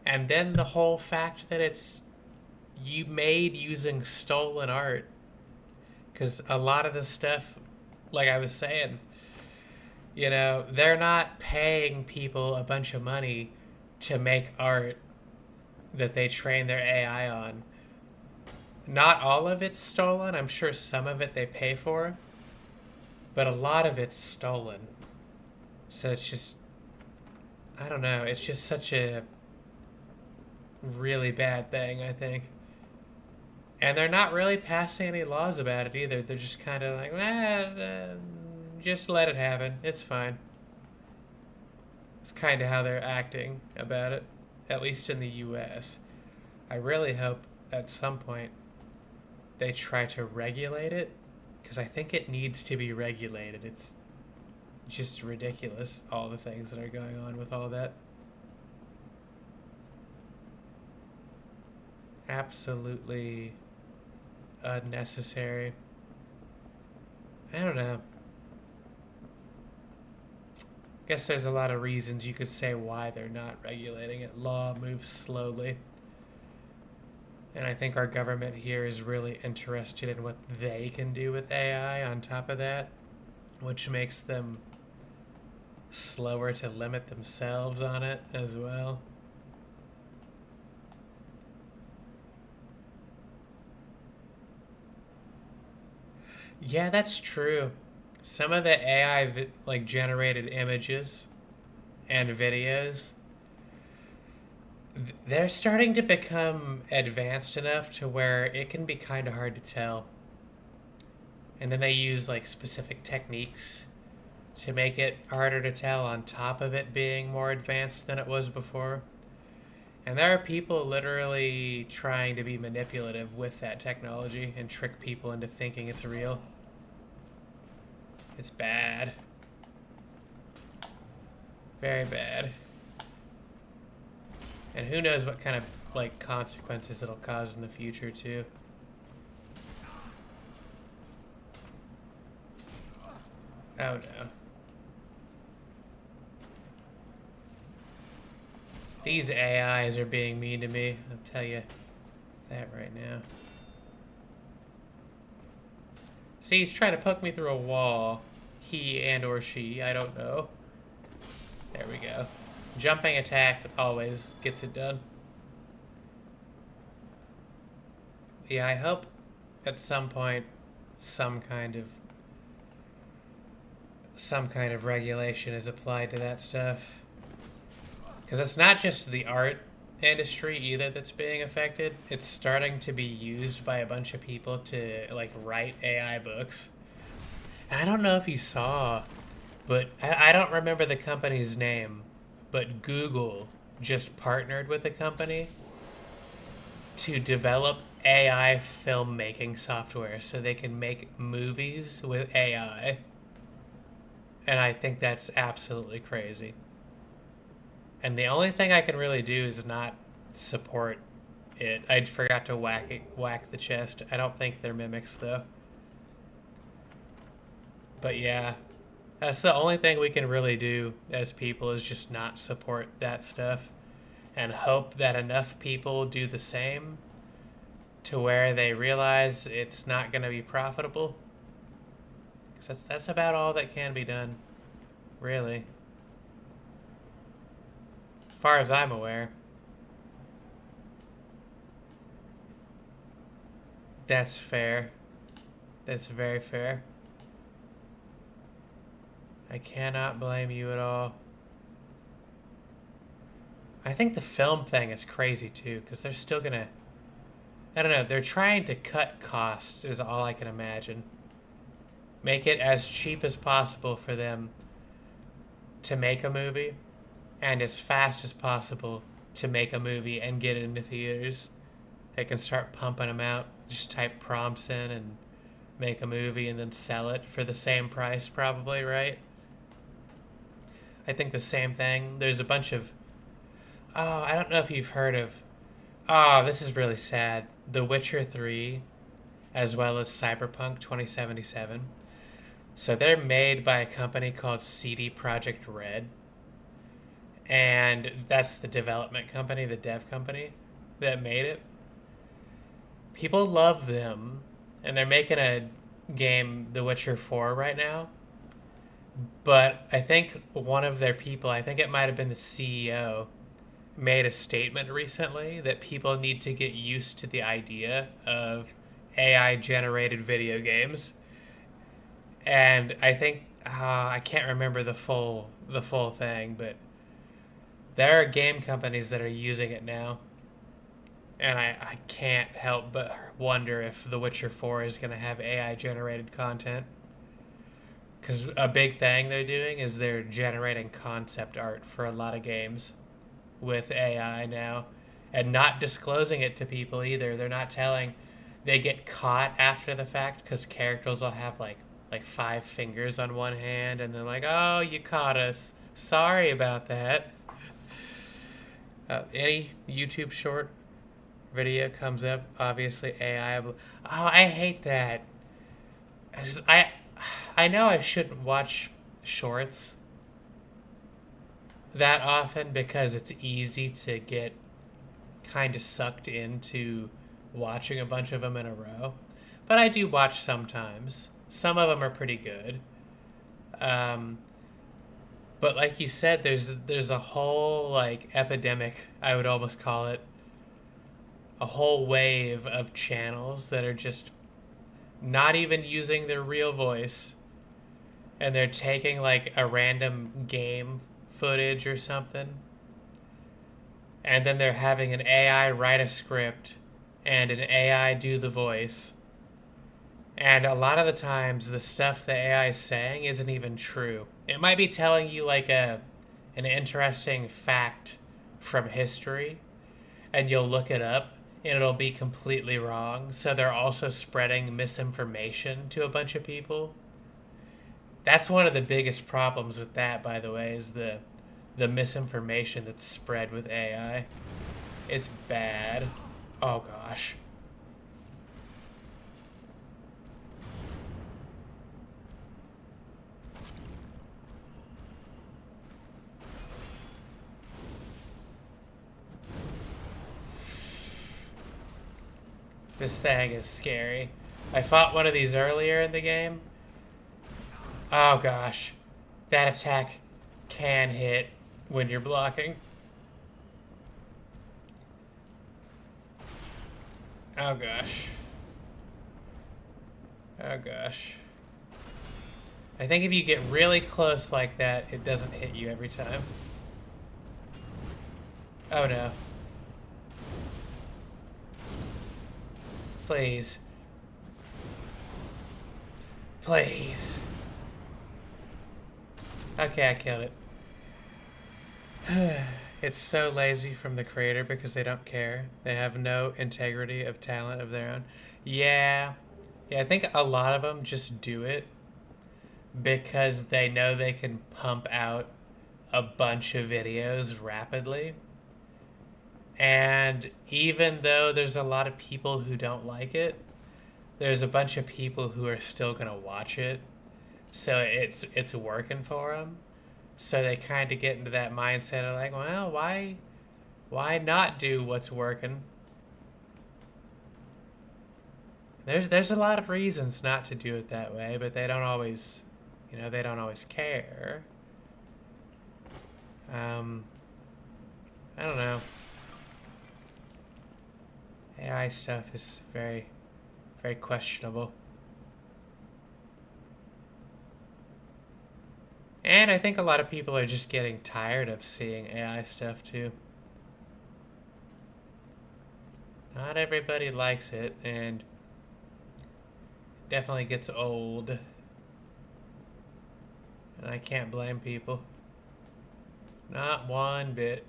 And then the whole fact that it's you made using stolen art. Because a lot of the stuff, like I was saying, they're not paying people a bunch of money to make art that they train their AI on. Not all of it's stolen. I'm sure some of it they pay for, but a lot of it's stolen. So it's just, I don't know. It's just such a really bad thing, I think. And they're not really passing any laws about it either. They're just kind of like, just let it happen. It's fine. It's kind of how they're acting about it, at least in the US. I really hope at some point they try to regulate it, because I think it needs to be regulated. It's just ridiculous, all the things that are going on with all that. Absolutely unnecessary. I don't know. I guess there's a lot of reasons you could say why they're not regulating it. Law moves slowly. And I think our government here is really interested in what they can do with AI on top of that, which makes them slower to limit themselves on it as well. Yeah, that's true. Some of the AI like generated images and videos, they're starting to become advanced enough to where it can be kind of hard to tell. And then they use like specific techniques to make it harder to tell on top of it being more advanced than it was before. And there are people literally trying to be manipulative with that technology and trick people into thinking it's real. It's bad. Very bad. And who knows what kind of like consequences it'll cause in the future too. Oh no. These AIs are being mean to me. I'll tell you that right now. See, he's trying to poke me through a wall. He and or she, I don't know. There we go. Jumping attack always gets it done. Yeah, I hope at some point some kind of regulation is applied to that stuff. Because it's not just the art industry either that's being affected. It's starting to be used by a bunch of people to like write AI books. And I don't know if you saw, but I don't remember the company's name, but Google just partnered with a company to develop AI filmmaking software so they can make movies with AI. And I think that's absolutely crazy. And the only thing I can really do is not support it. I forgot to whack the chest. I don't think they're mimics though. But yeah, that's the only thing we can really do as people is just not support that stuff and hope that enough people do the same to where they realize it's not going to be profitable. 'Cause that's about all that can be done, really. As far as I'm aware. That's fair. That's very fair. I cannot blame you at all. I think the film thing is crazy too, because they're still gonna... I don't know, they're trying to cut costs is all I can imagine. Make it as cheap as possible for them to make a movie, and as fast as possible to make a movie and get it into theaters. They can start pumping them out. Just type prompts in and make a movie and then sell it for the same price, probably, right? I think the same thing. There's a bunch of. Oh, I don't know if you've heard of. Oh, this is really sad. The Witcher 3, as well as Cyberpunk 2077. So they're made by a company called CD Projekt Red. And that's the development company, the dev company that made it. People love them, and they're making a game, The Witcher 4, right now. But I think one of their people, I think it might have been the CEO, made a statement recently that people need to get used to the idea of AI generated video games. And I think I can't remember the full thing, but there are game companies that are using it now. And I can't help but wonder if The Witcher 4 is going to have AI generated content. Because a big thing they're doing is they're generating concept art for a lot of games with AI now. And not disclosing it to people either. They're not telling. They get caught after the fact because characters will have like 5 fingers on one hand, and they're like, "Oh, you caught us. Sorry about that." Any YouTube short video comes up, obviously AI. Oh, I hate that. I know I shouldn't watch shorts that often because it's easy to get kind of sucked into watching a bunch of them in a row. But I do watch sometimes. Some of them are pretty good. Um, but like you said, there's a whole like epidemic, I would almost call it, a whole wave of channels that are just not even using their real voice, and they're taking like a random game footage or something, and then they're having an AI write a script and an AI do the voice. And a lot of the times, the stuff the AI is saying isn't even true. It might be telling you like an interesting fact from history, and you'll look it up, and it'll be completely wrong. So they're also spreading misinformation to a bunch of people. That's one of the biggest problems with that, by the way, is the misinformation that's spread with AI. It's bad. Oh gosh. This thing is scary. I fought one of these earlier in the game. Oh gosh. That attack can hit when you're blocking. Oh gosh. Oh gosh. I think if you get really close like that, it doesn't hit you every time. Oh no. Please. Please. Okay, I killed it. It's so lazy from the creator because they don't care. They have no integrity of talent of their own. Yeah. Yeah, I think a lot of them just do it because they know they can pump out a bunch of videos rapidly. And even though there's a lot of people who don't like it, there's a bunch of people who are still going to watch it. So it's working for them. So they kind of get into that mindset of like, well, why not do what's working? There's a lot of reasons not to do it that way, but they don't always, they don't always care. I don't know. AI stuff is very, very questionable. And I think a lot of people are just getting tired of seeing AI stuff too. Not everybody likes it, and it definitely gets old. And I can't blame people. Not one bit.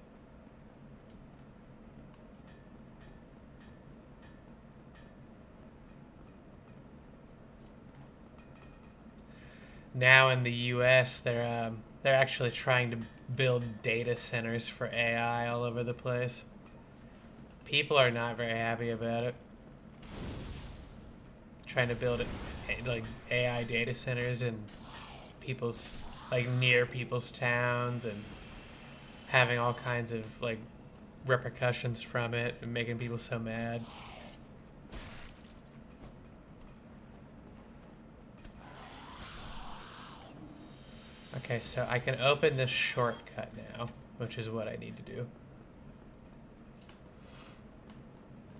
now in the U.S. they're actually trying to build data centers for AI all over the place. People are not very happy about it. Trying to build like AI data centers in people's like near people's towns and having all kinds of like repercussions from it and making people so mad. Okay, so I can open this shortcut now, which is what I need to do.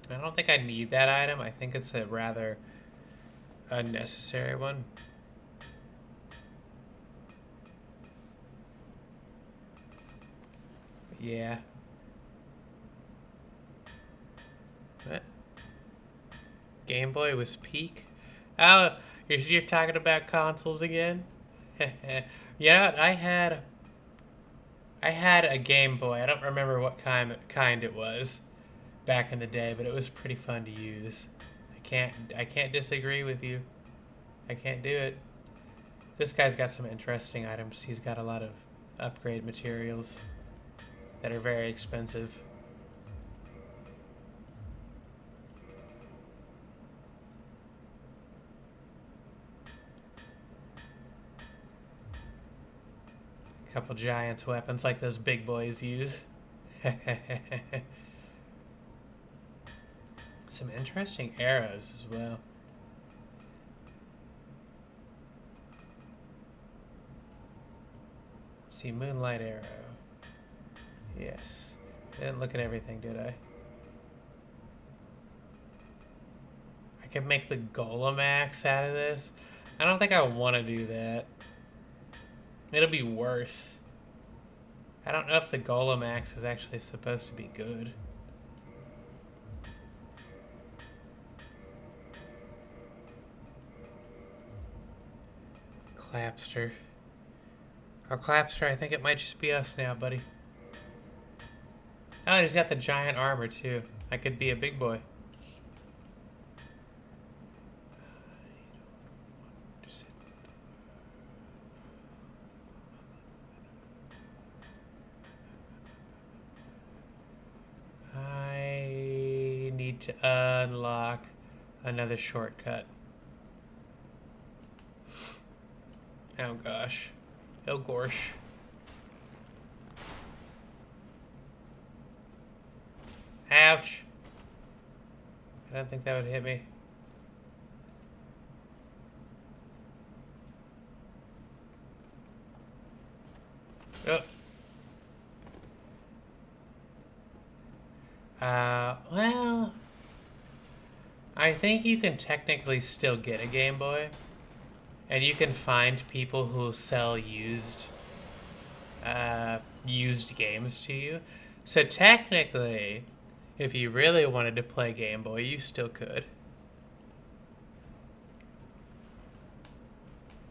I don't think I need that item. I think it's a rather unnecessary one. Yeah. What? Game Boy was peak? Oh, you're talking about consoles again? You know what? I had a Game Boy. I don't remember what kind it was back in the day, but it was pretty fun to use. I can't disagree with you. I can't do it. This guy's got some interesting items. He's got a lot of upgrade materials that are very expensive. A couple giants weapons like those big boys use. Some interesting arrows as well. See, Moonlight Arrow. Yes. I didn't look at everything, did I? I could make the Golem axe out of this. I don't think I want to do that. It'll be worse. I don't know if the Golem axe is actually supposed to be good. Clapster. Oh, Clapster, I think it might just be us now, buddy. Oh, he's got the giant armor, too. I could be a big boy. I need to unlock another shortcut. Oh, gosh. Oh, gosh. Ouch. I don't think that would hit me. Oh. Well, I think you can technically still get a Game Boy. And you can find people who sell used games to you. So technically, if you really wanted to play Game Boy, you still could.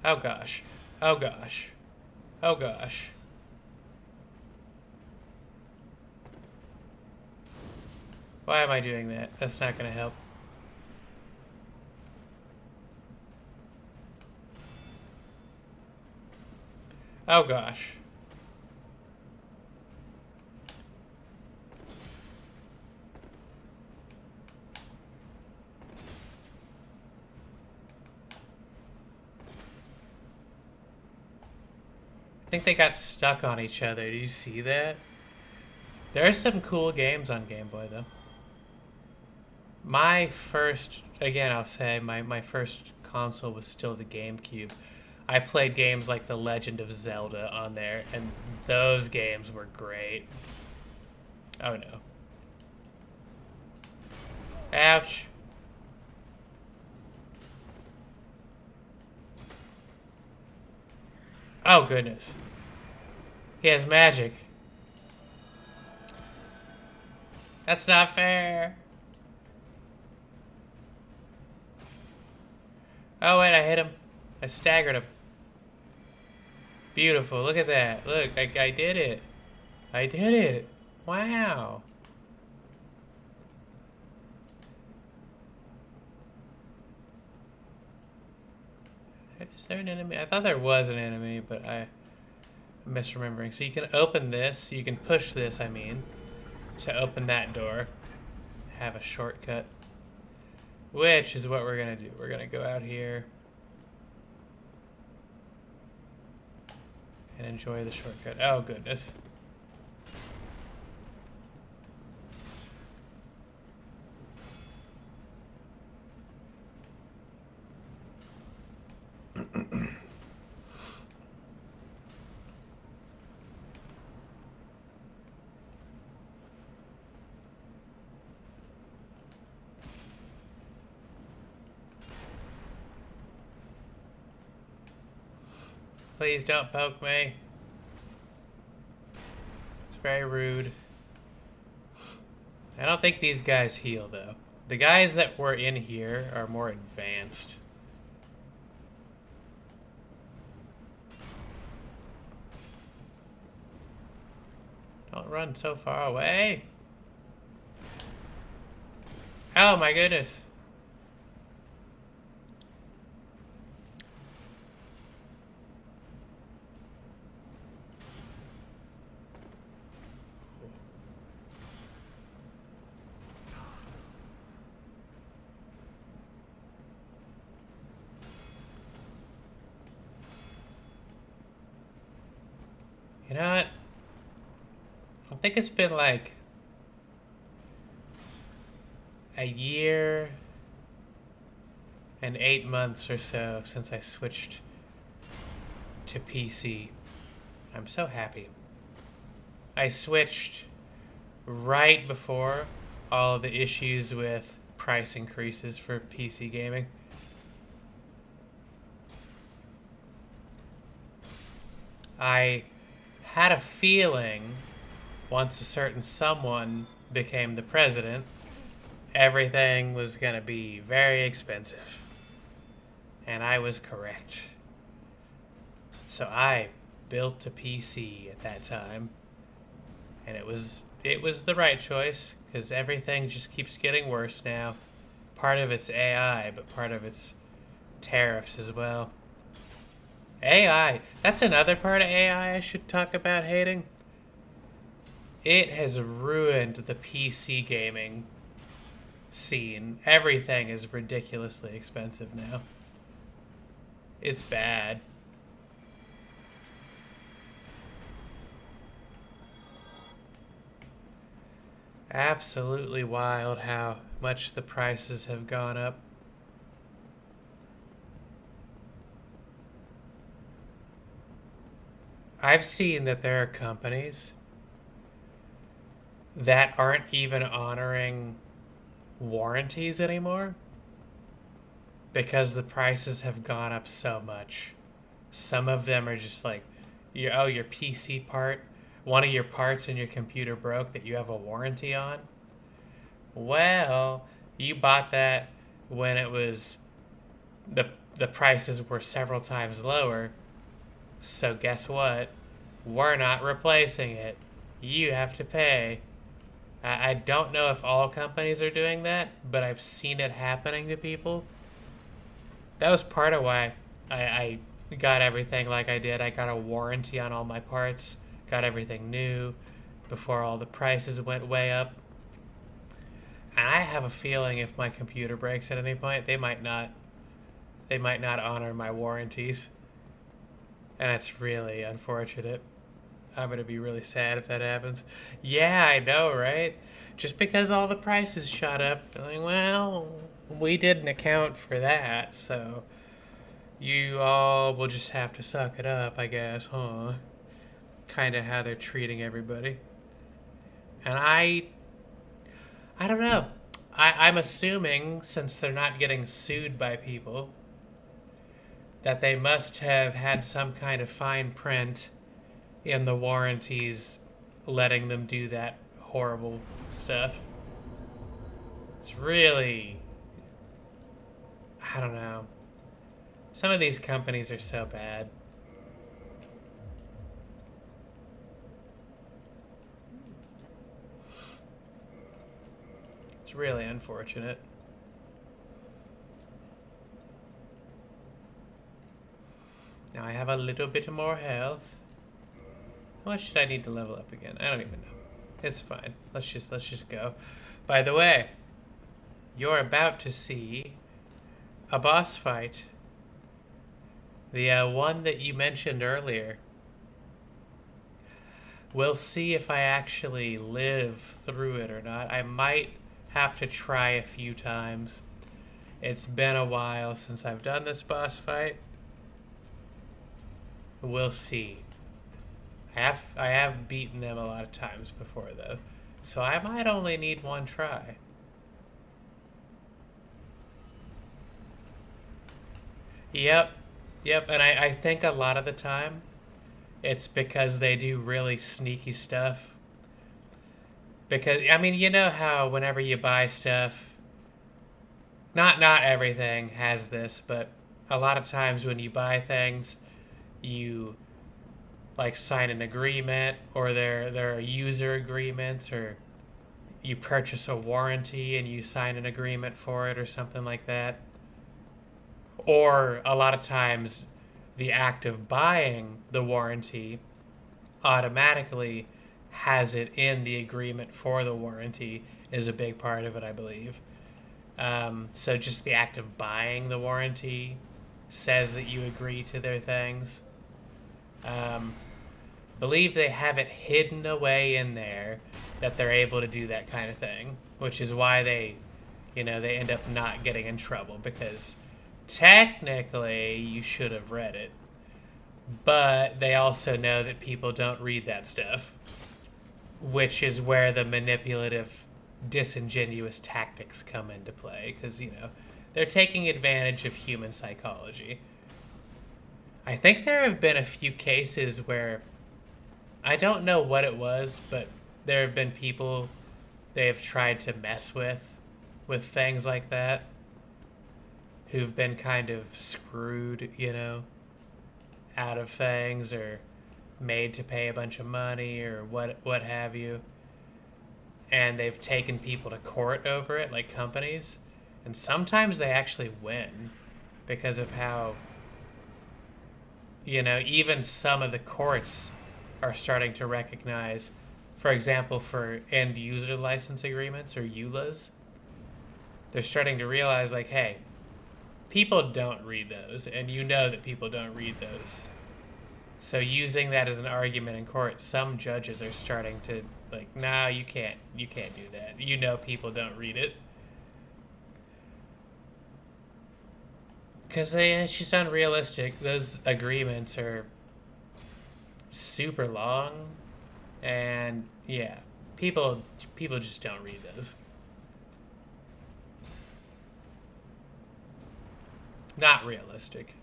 Oh gosh. Oh gosh. Oh gosh. Why am I doing that? That's not going to help. Oh gosh. I think they got stuck on each other. Do you see that? There are some cool games on Game Boy, though. My first, again, I'll say, my first console was still the GameCube. I played games like The Legend of Zelda on there, and those games were great. Oh, no. Ouch. Oh, goodness. He has magic. That's not fair. Oh, wait, I hit him. I staggered him. Beautiful. Look at that. Look, I did it. I did it. Wow. Is there an enemy? I thought there was an enemy, but I'm misremembering. So you can open this. You can push this, I mean, to open that door. Have a shortcut. Which is what we're going to do. We're going to go out here and enjoy the shortcut. Oh, goodness. Please don't poke me. It's very rude. I don't think these guys heal, though. The guys that were in here are more advanced. Don't run so far away. Oh my goodness. You know what? I think it's been like a year and 8 months or so since I switched to PC. I'm so happy. I switched right before all of the issues with price increases for PC gaming. I had a feeling once a certain someone became the president, everything was going to be very expensive. And I was correct. So I built a PC at that time. And it was the right choice, because everything just keeps getting worse now. Part of it's AI, but part of it's tariffs as well. AI, that's another part of AI I should talk about hating. It has ruined the PC gaming scene. Everything is ridiculously expensive now. It's bad. Absolutely wild how much the prices have gone up. I've seen that there are companies that aren't even honoring warranties anymore because the prices have gone up so much. Some of them are just like, your PC part, one of your parts in your computer broke that you have a warranty on. Well, you bought that when it was the prices were several times lower. So guess what? We're not replacing it. You have to pay. I don't know if all companies are doing that, but I've seen it happening to people. That was part of why I got everything like I did. I got a warranty on all my parts, got everything new before all the prices went way up. And I have a feeling if my computer breaks at any point, they might not honor my warranties. And it's really unfortunate. I'm going to be really sad if that happens. Yeah, I know, right? Just because all the prices shot up, like, well, we didn't account for that, so you all will just have to suck it up, I guess, huh? Kind of how they're treating everybody. And I don't know. I'm assuming, since they're not getting sued by people, that they must have had some kind of fine print in the warranties letting them do that horrible stuff. It's really, I don't know. Some of these companies are so bad. It's really unfortunate. Now I have a little bit more health. How much should I need to level up again? I don't even know. It's fine. Let's just go. By the way, you're about to see a boss fight. The one that you mentioned earlier. We'll see if I actually live through it or not. I might have to try a few times. It's been a while since I've done this boss fight. We'll see. I have beaten them a lot of times before, though. So I might only need one try. Yep. Yep, and I think a lot of the time, it's because they do really sneaky stuff. Because, I mean, you know how whenever you buy stuff, not everything has this, but a lot of times when you buy things, you like sign an agreement, or there are user agreements, or you purchase a warranty and you sign an agreement for it or something like that. Or a lot of times the act of buying the warranty automatically has it in the agreement for the warranty is a big part of it, I believe. So just the act of buying the warranty says that you agree to their things. Believe they have it hidden away in there that they're able to do that kind of thing, which is why they end up not getting in trouble, because technically you should have read it, but they also know that people don't read that stuff, which is where the manipulative, disingenuous tactics come into play, because they're taking advantage of human psychology. I think there have been a few cases where I don't know what it was, but there have been people they have tried to mess with things like that, who've been kind of screwed, out of things, or made to pay a bunch of money, or what have you. And they've taken people to court over it, like companies. And sometimes they actually win because of how, even some of the courts are starting to recognize, for example, for end user license agreements, or EULAs, they're starting to realize, like, hey, people don't read those, and that people don't read those. So using that as an argument in court, some judges are starting to, like, nah, you can't do that. People don't read it. Because it's just unrealistic. Those agreements are super long, and yeah, people just don't read those. Not realistic.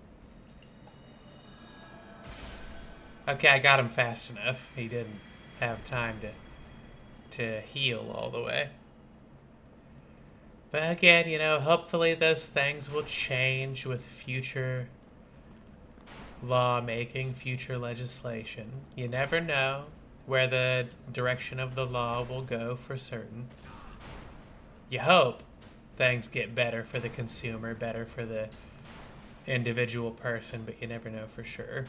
Okay, I got him fast enough. He didn't have time to heal all the way. But again, hopefully those things will change with future lawmaking, future legislation. You never know where the direction of the law will go for certain. You hope things get better for the consumer, better for the individual person, but you never know for sure.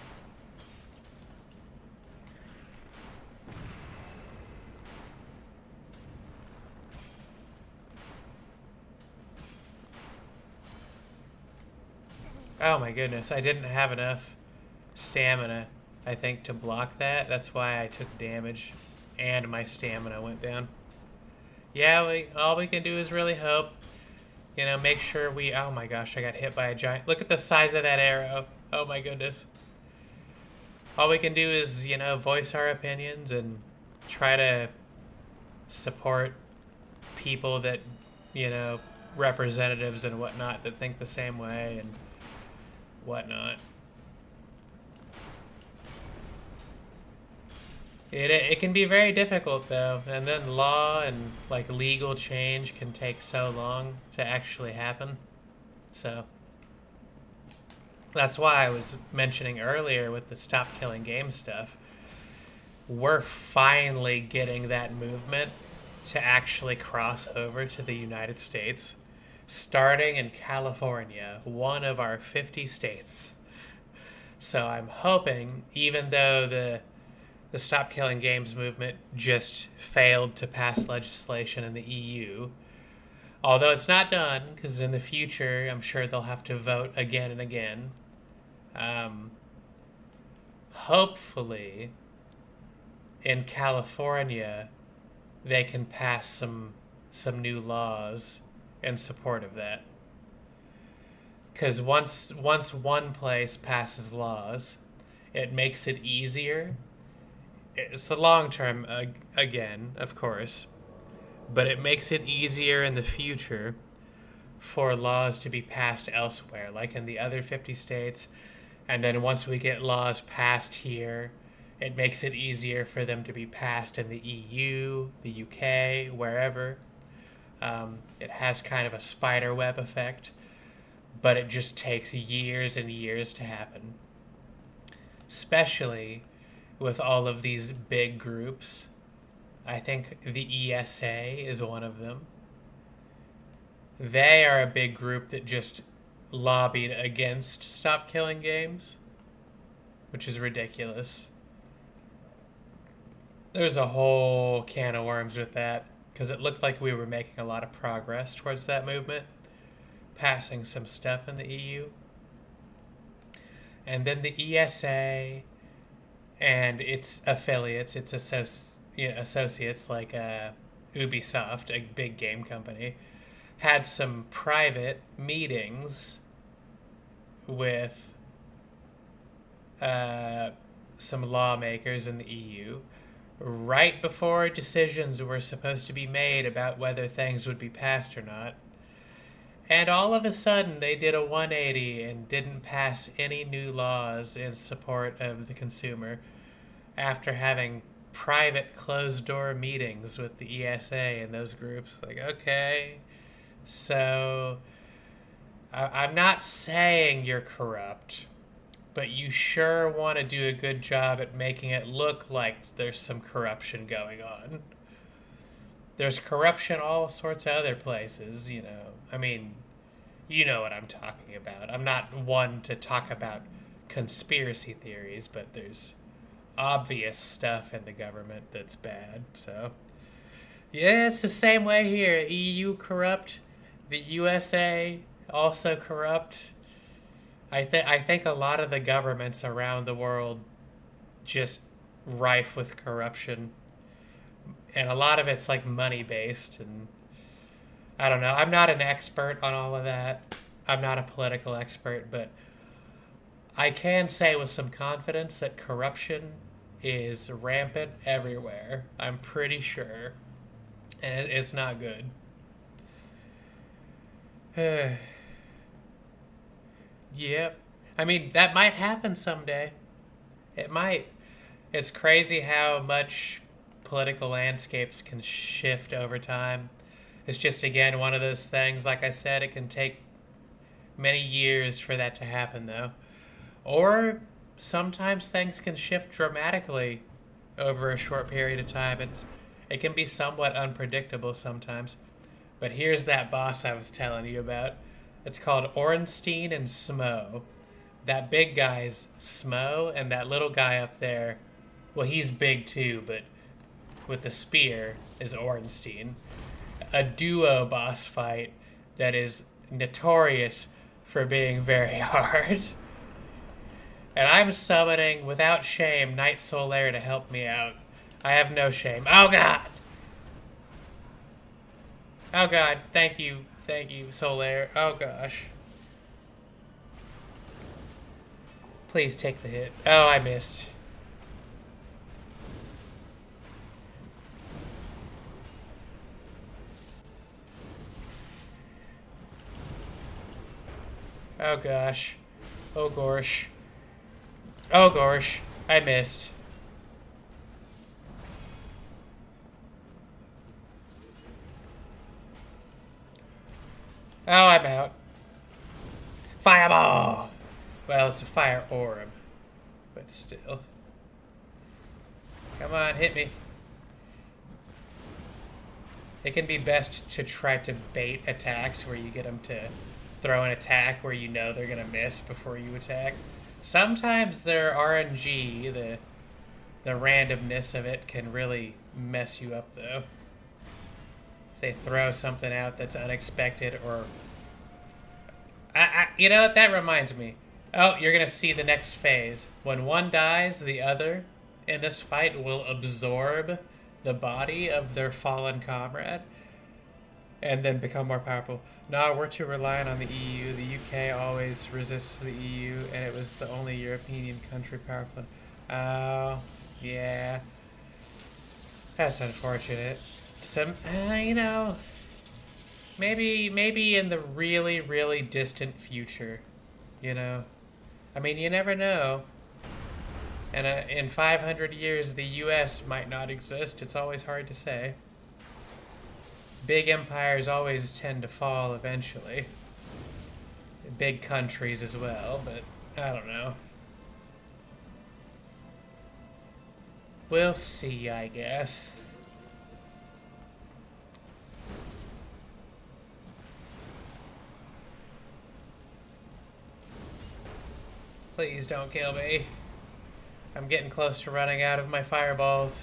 Oh my goodness, I didn't have enough stamina, I think, to block that. That's why I took damage and my stamina went down. Yeah, all we can do is really hope. Make sure we... Oh my gosh, I got hit by a giant... Look at the size of that arrow. Oh my goodness. All we can do is, voice our opinions and try to support people that, representatives and whatnot that think the same way and whatnot. It can be very difficult, though, and then law and legal change can take so long to actually happen. So that's why I was mentioning earlier with the stop killing games stuff. We're finally getting that movement to actually cross over to the United States, starting in California, one of our 50 states. So I'm hoping, even though the Stop Killing Games movement just failed to pass legislation in the EU, although it's not done, because in the future I'm sure they'll have to vote again and again. Um, Hopefully, in California, they can pass some new laws in support of that. Because once one place passes laws, it makes it easier. It's the long term again, of course, but it makes it easier in the future for laws to be passed elsewhere, like in the other 50 states. And then once we get laws passed here, it makes it easier for them to be passed in the EU, the UK, wherever. It has kind of a spider web effect, but it just takes years and years to happen. Especially with all of these big groups. I think the ESA is one of them. They are a big group that just lobbied against Stop Killing Games, which is ridiculous. There's a whole can of worms with that, because it looked like we were making a lot of progress towards that movement, passing some stuff in the EU. And then the ESA and its affiliates, its associates like Ubisoft, a big game company, had some private meetings with some lawmakers in the EU right before decisions were supposed to be made about whether things would be passed or not. And all of a sudden, they did a 180 and didn't pass any new laws in support of the consumer after having private closed-door meetings with the ESA and those groups. Like, okay, so I'm not saying you're corrupt, but you sure want to do a good job at making it look like there's some corruption going on. There's corruption all sorts of other places, you know. I mean, you know what I'm talking about. I'm not one to talk about conspiracy theories, but there's obvious stuff in the government that's bad. So, yeah, it's the same way here. EU corrupt, the USA also corrupt. I think a lot of the governments around the world just rife with corruption, and a lot of it's like money based, and I don't know. I'm not an expert on all of that. I'm not a political expert, but I can say with some confidence that corruption is rampant everywhere. I'm pretty sure, and it's not good. Yep. I mean, that might happen someday. It might. It's crazy how much political landscapes can shift over time. It's just, again, one of those things, like I said, it can take many years for that to happen, though. Or sometimes things can shift dramatically over a short period of time. It can be somewhat unpredictable sometimes. But here's that boss I was telling you about. It's called Ornstein and Smo. That big guy's Smo, and that little guy up there, well, he's big too, but with the spear is Ornstein. A duo boss fight that is notorious for being very hard. And I'm summoning, without shame, Knight Solaire to help me out. I have no shame. Oh, God! Oh, God. Thank you, Solaire. Oh, gosh. Please take the hit. Oh, I missed. Oh, gosh. Oh, gosh. Oh, gosh. I missed. Oh, I'm out. Fireball! Well, it's a fire orb. But still. Come on, hit me. It can be best to try to bait attacks where you get them to throw an attack where you know they're going to miss before you attack. Sometimes their RNG, the randomness of it, can really mess you up, though. If they throw something out that's unexpected, or you know what? That reminds me. Oh, you're gonna see the next phase. When one dies, the other in this fight will absorb the body of their fallen comrade and then become more powerful. No, we're too reliant on the EU. The UK always resists the EU, and it was the only European country powerful. Oh, yeah. That's unfortunate. Some, you know, maybe in the really, really distant future, you know. I mean, you never know. And in 500 years, the U.S. might not exist. It's always hard to say. Big empires always tend to fall eventually. Big countries as well, but I don't know. We'll see, I guess. Please don't kill me. I'm getting close to running out of my fireballs.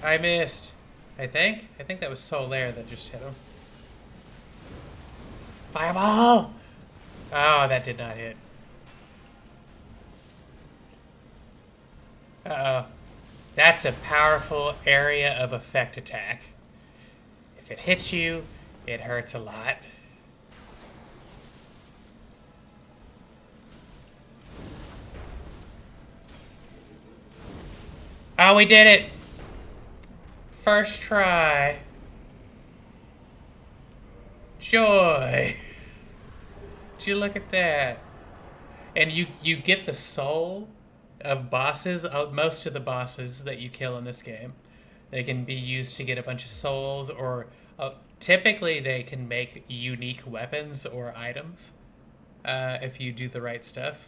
I missed. I think that was Solaire that just hit him. Fireball! Oh, that did not hit. Uh-oh. That's a powerful area of effect attack. If it hits you, it hurts a lot. Oh, we did it! First try. Joy. Did you look at that? And you get the soul of bosses, most of the bosses that you kill in this game. They can be used to get a bunch of souls, or typically they can make unique weapons or items if you do the right stuff.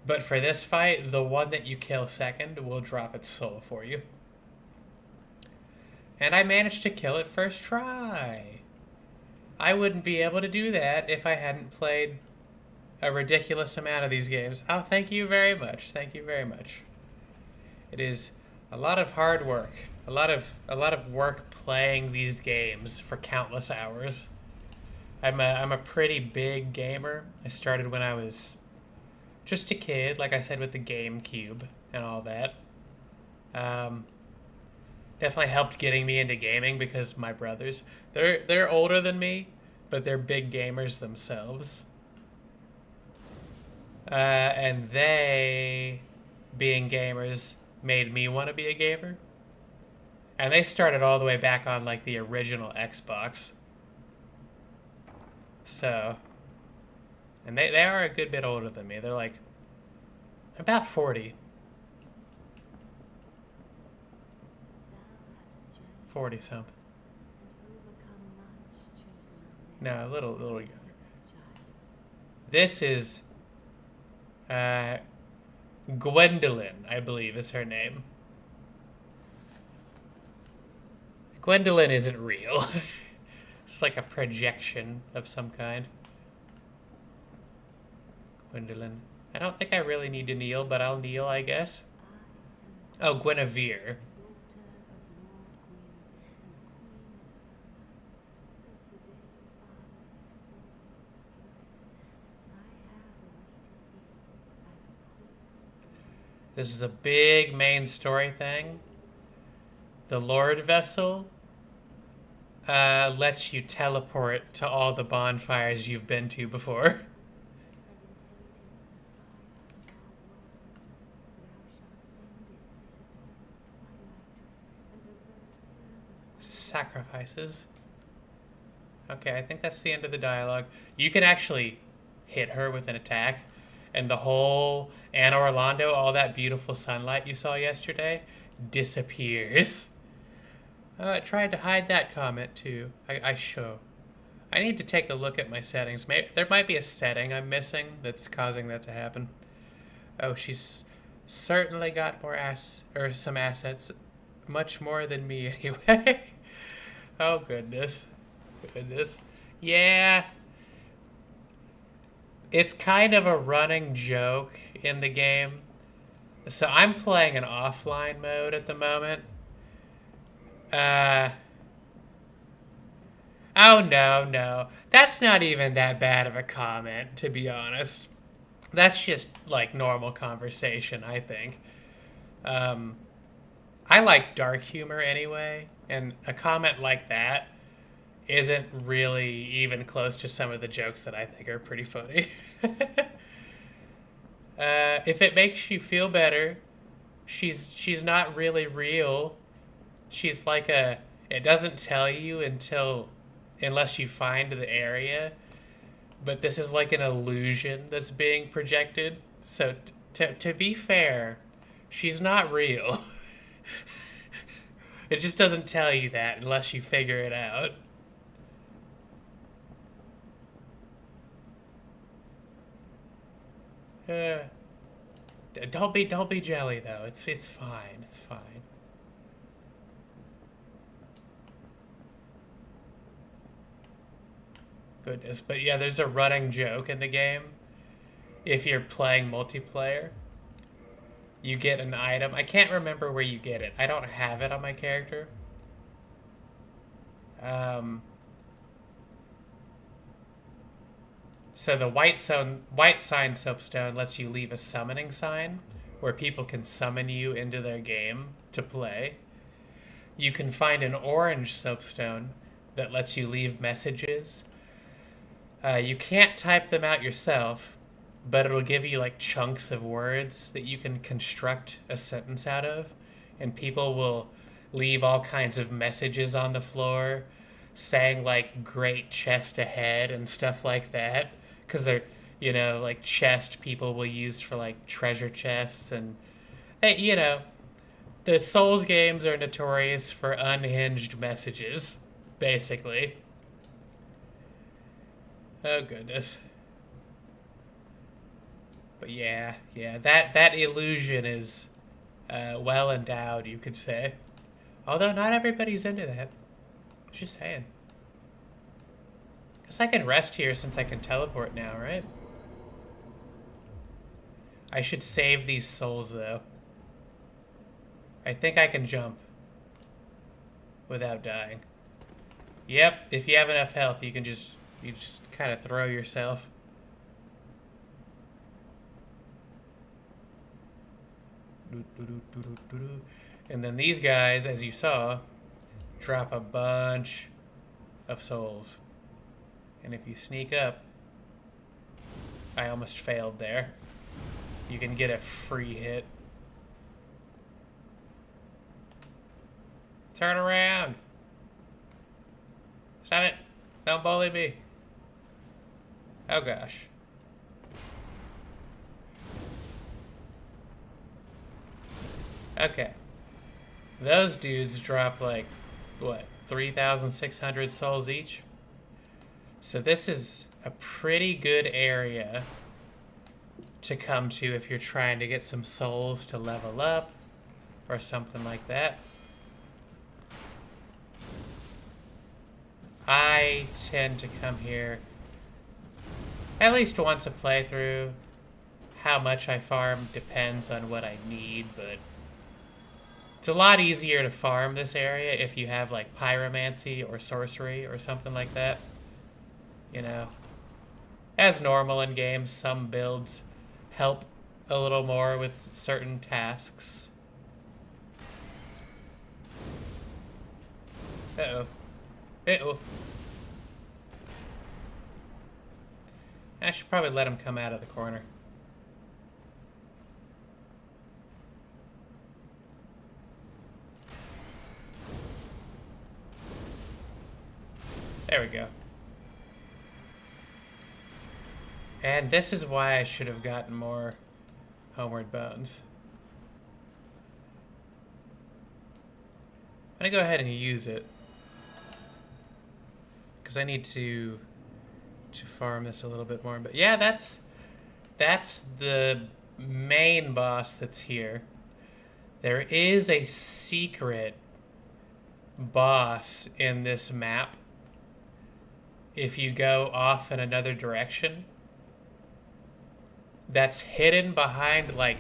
But for this fight, the one that you kill second will drop its soul for you. And I managed to kill it first try. I wouldn't be able to do that if I hadn't played a ridiculous amount of these games. Oh, thank you very much. Thank you very much. It is a lot of hard work. A lot of work playing these games for countless hours. I'm a pretty big gamer. I started when I was just a kid, like I said, with the GameCube and all that. Definitely helped getting me into gaming because my brothers, they're older than me, but they're big gamers themselves. And they, being gamers, made me want to be a gamer. And they started all the way back on like the original Xbox. So, and they are a good bit older than me. They're like about 40. 40 something. No, a little younger. This is Gwendolyn, I believe is her name. Gwendolyn isn't real. It's like a projection of some kind. Gwendolyn. I don't think I really need to kneel, but I'll kneel, I guess. Oh, Guinevere. This is a big main story thing. The Lord Vessel lets you teleport to all the bonfires you've been to before. Sacrifices. Okay, I think that's the end of the dialogue. You can actually hit her with an attack, and the whole Anne Orlando, all that beautiful sunlight you saw yesterday, disappears. I tried to hide that comment too. I need to take a look at my settings. There might be a setting I'm missing that's causing that to happen. Oh, she's certainly got more some assets, much more than me anyway. Oh goodness. Goodness. Yeah. It's kind of a running joke in the game. So I'm playing an offline mode at the moment. Uh, oh no, no. That's not even that bad of a comment, to be honest. That's just like normal conversation, I think. Um, I like dark humor anyway, and a comment like that isn't really even close to some of the jokes that I think are pretty funny. If it makes you feel better, she's not really real. She's like a. It doesn't tell you unless you find the area, but this is like an illusion that's being projected. So to be fair, she's not real. It just doesn't tell you that unless you figure it out. Uh, don't be jelly though. It's fine. It's fine. Goodness, but yeah, there's a running joke in the game. If you're playing multiplayer, you get an item. I can't remember where you get it. I don't have it on my character. Um, so the white sign soapstone lets you leave a summoning sign where people can summon you into their game to play. You can find an orange soapstone that lets you leave messages. You can't type them out yourself, but it'll give you like chunks of words that you can construct a sentence out of, and people will leave all kinds of messages on the floor saying like great chest ahead and stuff like that, because they're, like chest people will use for like treasure chests. And hey, the Souls games are notorious for unhinged messages, basically. Oh goodness. But yeah, that illusion is well endowed, you could say. Although not everybody's into that. Just saying. Guess I can rest here since I can teleport now, right? I should save these souls though. I think I can jump without dying. Yep, if you have enough health, you just kind of throw yourself. And then these guys, as you saw, drop a bunch of souls. And if you sneak up, I almost failed there. You can get a free hit. Turn around. Stop it. Don't bully me. Oh gosh. Okay. Those dudes drop like, what, 3,600 souls each? So this is a pretty good area to come to if you're trying to get some souls to level up or something like that. I tend to come here at least once a playthrough. How much I farm depends on what I need, but it's a lot easier to farm this area if you have like pyromancy or sorcery or something like that. As normal in games, some builds help a little more with certain tasks. Uh-oh. Uh-oh. I should probably let him come out of the corner. There we go. And this is why I should have gotten more homeward bones. I'm gonna go ahead and use it, because I need to farm this a little bit more. But yeah, that's the main boss that's here. There is a secret boss in this map if you go off in another direction, that's hidden behind, like,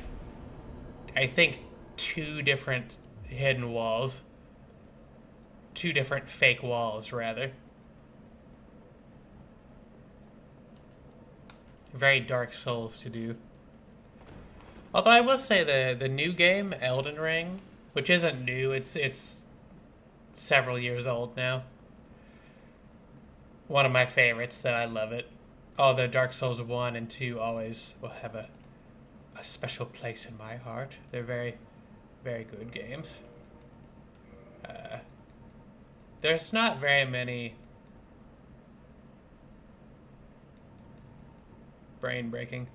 I think 2 different hidden walls. 2 different fake walls, rather. Very Dark Souls to do. Although I will say the new game, Elden Ring, which isn't new, it's several years old now. One of my favorites, though. I love it. Although Dark Souls 1 and 2 always will have a special place in my heart. They're very, very good games. There's not very many brain breaking.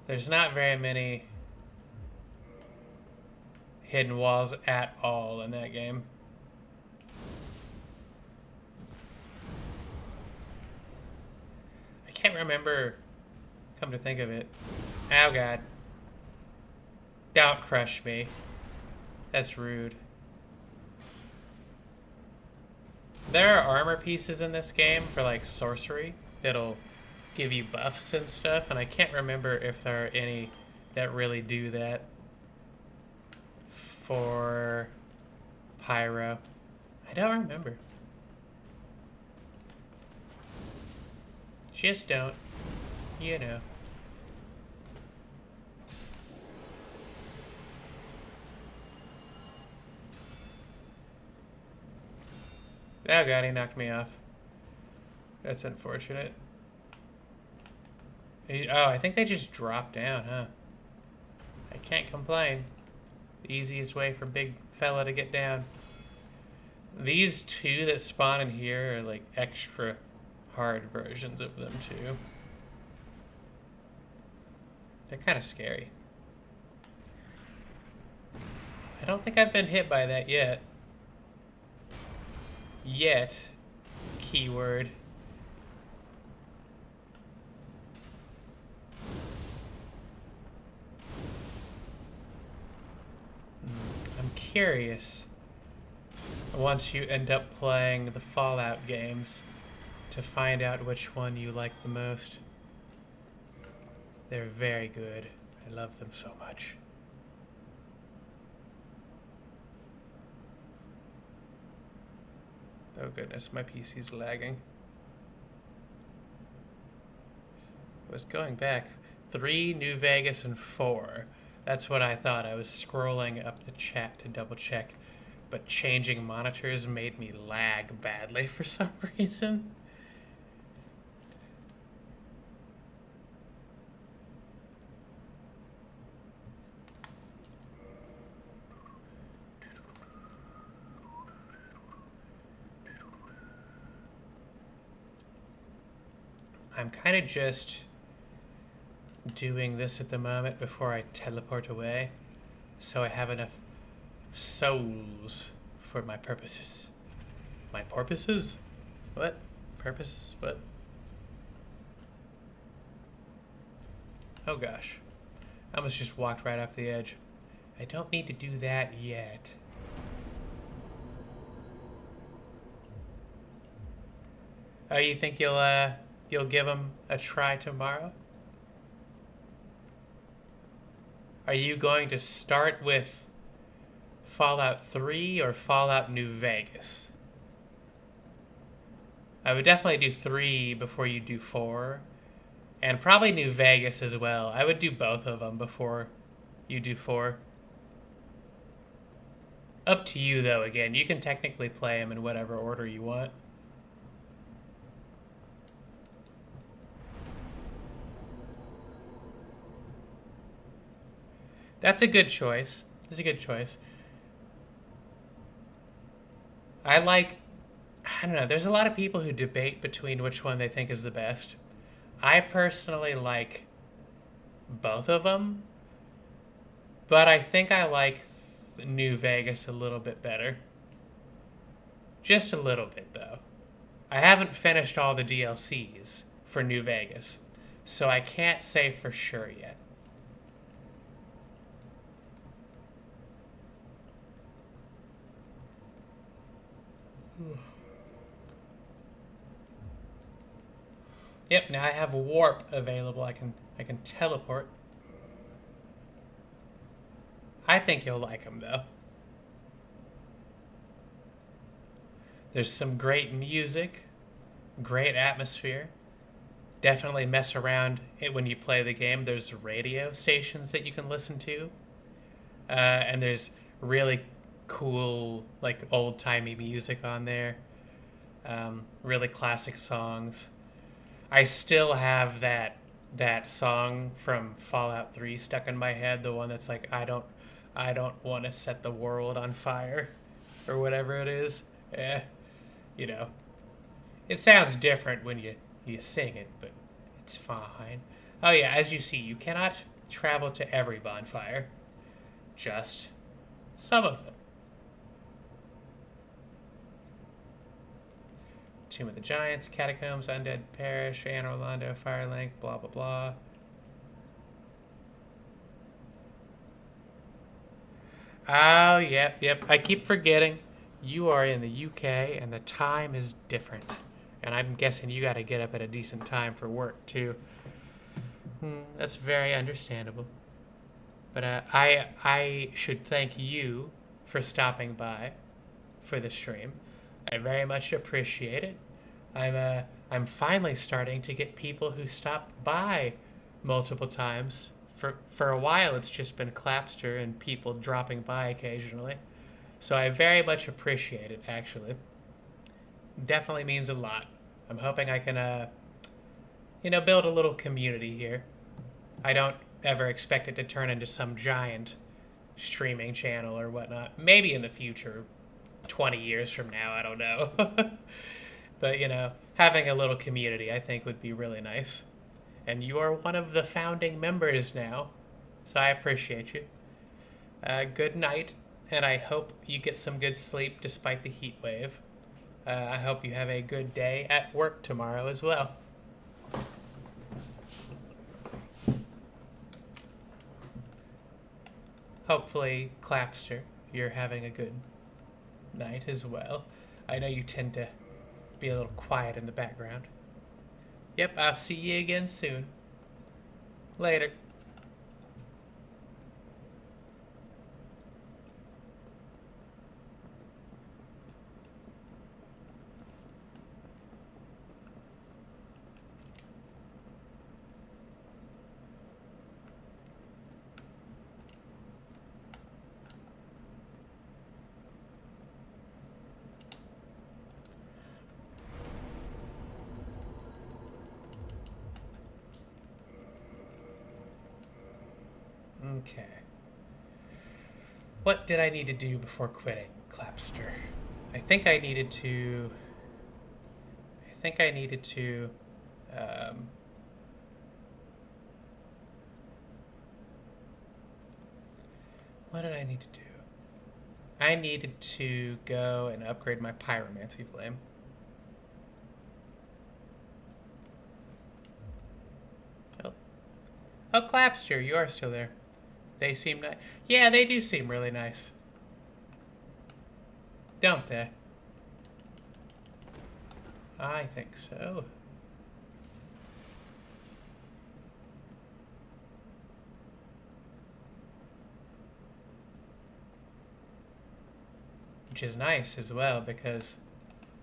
There's not very many hidden walls at all in that game. I can't remember, come to think of it. Oh god. Don't crush me. That's rude. There are armor pieces in this game for, like, sorcery that'll give you buffs and stuff, and I can't remember if there are any that really do that for Pyro. I don't remember. Just don't. You know. Oh god, he knocked me off. That's unfortunate. Oh, I think they just dropped down, huh? I can't complain. The easiest way for big fella to get down. These 2 that spawn in here are like extra hard versions of them too. They're kind of scary. I don't think I've been hit by that yet. Yet. Keyword. I'm curious, once you end up playing the Fallout games, to find out which one you like the most. They're very good. I love them so much. Oh goodness, my PC's lagging. I was going back. 3, New Vegas, and 4. That's what I thought. I was scrolling up the chat to double check, but changing monitors made me lag badly for some reason. I'm kind of just doing this at the moment before I teleport away, so I have enough souls for my purposes. My porpoises? What? Purposes? What? Oh gosh. I almost just walked right off the edge. I don't need to do that yet. Oh, you think you'll give them a try tomorrow? Are you going to start with Fallout 3 or Fallout New Vegas? I would definitely do 3 before you do 4. And probably New Vegas as well. I would do both of them before you do 4. Up to you, though, again. You can technically play them in whatever order you want. That's a good choice. That's a good choice. I don't know, there's a lot of people who debate between which one they think is the best. I personally like both of them, but I think I like New Vegas a little bit better. Just a little bit, though. I haven't finished all the DLCs for New Vegas, so I can't say for sure yet. Yep, now I have warp available. I can teleport. I think you'll like them though. There's some great music, great atmosphere. Definitely mess around when you play the game. There's radio stations that you can listen to, and there's really cool, like old-timey music on there. Really classic songs. I still have that song from Fallout 3 stuck in my head, the one that's like I don't want to set the world on fire or whatever it is. Yeah. You know. It sounds different when you sing it, but it's fine. Oh yeah, as you see, you cannot travel to every bonfire. Just some of them. Tomb of the Giants, Catacombs, Undead Parish, Anne Orlando, Firelink, blah blah blah. Oh, yep. I keep forgetting. You are in the UK and the time is different. And I'm guessing you got to get up at a decent time for work, too. That's very understandable. But I should thank you for stopping by for the stream. I very much appreciate it. I'm finally starting to get people who stop by multiple times. For a while, it's just been Clapster and people dropping by occasionally. So I very much appreciate it, actually. Definitely means a lot. I'm hoping I can, build a little community here. I don't ever expect it to turn into some giant streaming channel or whatnot. Maybe in the future, 20 years from now, I don't know. But, having a little community I think would be really nice. And you are one of the founding members now, so I appreciate you. Good night, and I hope you get some good sleep despite the heat wave. I hope you have a good day at work tomorrow as well. Hopefully, Clapster, you're having a good night as well. I know you tend to be a little quiet in the background. Yep, I'll see you again soon. Later. Okay. What did I need to do before quitting Clapster? I think I needed to... what did I need to do? I needed to go and upgrade my pyromancy flame. Oh, Clapster, you are still there. They seem nice. Yeah, they do seem really nice. Don't they? I think so. Which is nice as well, because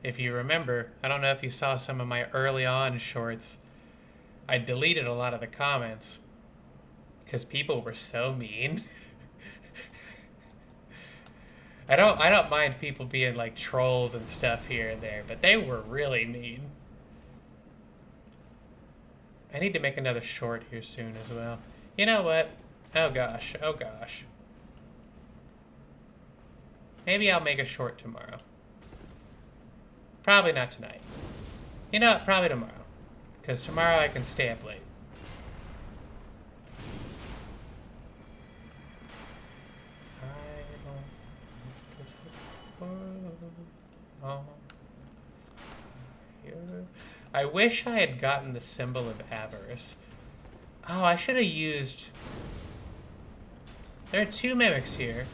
if you remember, I don't know if you saw some of my early on shorts, I deleted a lot of the comments because people were so mean. I don't mind people being like trolls and stuff here and there, but they were really mean. I need to make another short here soon as well. You know what? Oh gosh. Maybe I'll make a short tomorrow. Probably not tonight. You know what? Probably tomorrow. Because tomorrow I can stay up late. I wish I had gotten the symbol of avarice. Oh, I should have used... There are 2 mimics here.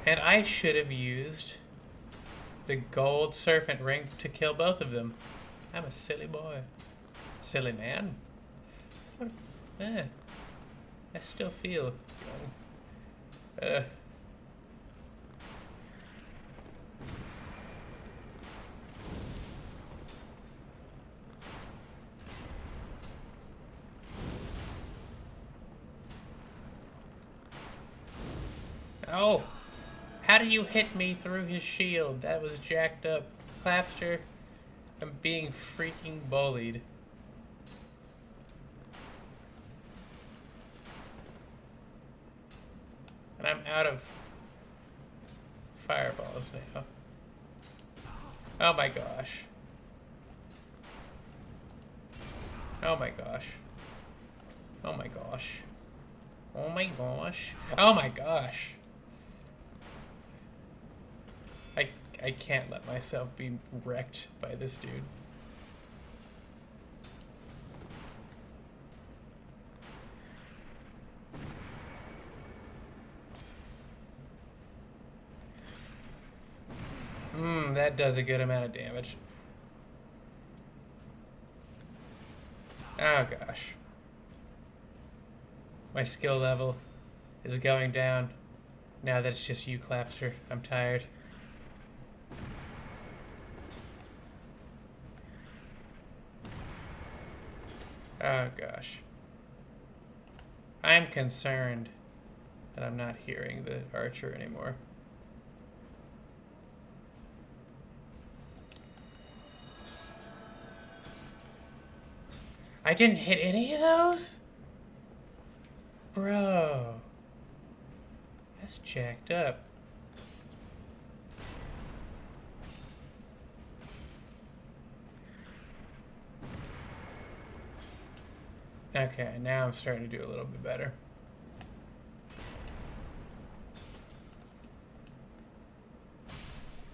And I should have used the gold serpent ring to kill both of them. I'm a silly boy. Silly man. What? I still feel young. Oh! How did you hit me through his shield? That was jacked up. Clapster, I'm being freaking bullied. And I'm out of fireballs now. Oh my gosh. Oh my gosh. Oh my gosh. Oh my gosh. Oh my gosh. I can't let myself be wrecked by this dude. That does a good amount of damage. Oh gosh. My skill level is going down now that it's just you, Clapster. I'm tired. Oh gosh. I'm concerned that I'm not hearing the archer anymore. I didn't hit any of those? Bro. That's jacked up. Okay, now I'm starting to do a little bit better.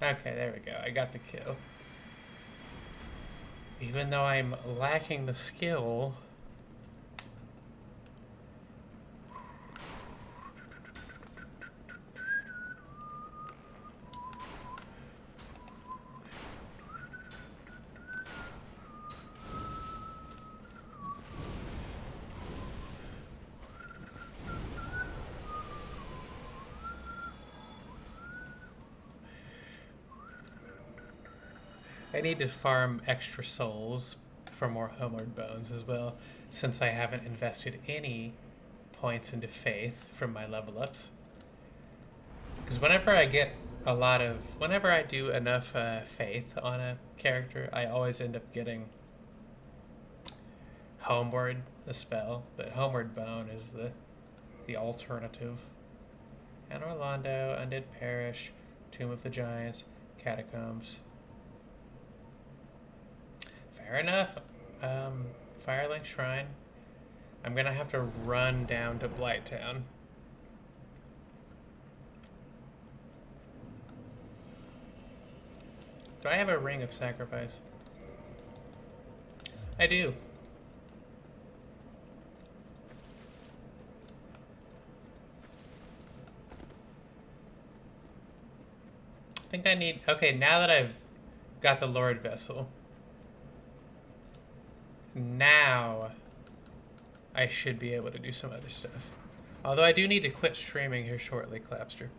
Okay, there we go. I got the kill. Even though I'm lacking the skill... I need to farm extra souls for more homeward bones as well, since I haven't invested any points into faith from my level ups. Because whenever I do enough faith on a character, I always end up getting homeward, the spell, but homeward bone is the alternative. And Orlando, Undead Parish, Tomb of the Giants, Catacombs. Fair enough. Firelink Shrine. I'm gonna have to run down to Blighttown. Do I have a Ring of Sacrifice? I do. I think I need... Okay, now that I've got the Lord Vessel, now I should be able to do some other stuff. Although I do need to quit streaming here shortly, Clapster.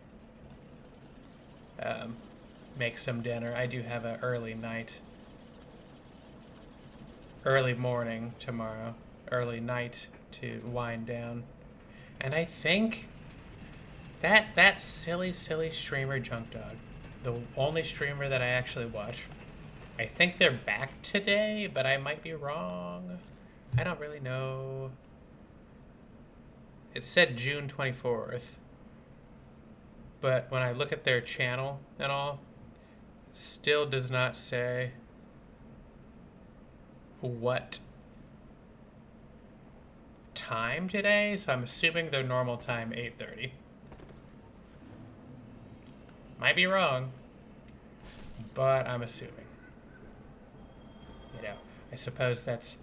Make some dinner. I do have an early morning tomorrow. Early night to wind down. And I think that silly streamer Junk Dog, the only streamer that I actually watch, I think they're back today, but I might be wrong. I don't really know. It said June 24th. But when I look at their channel and all, it still does not say what time today, so I'm assuming their normal time, 8:30. Might be wrong, but I'm assuming. You know, I suppose that's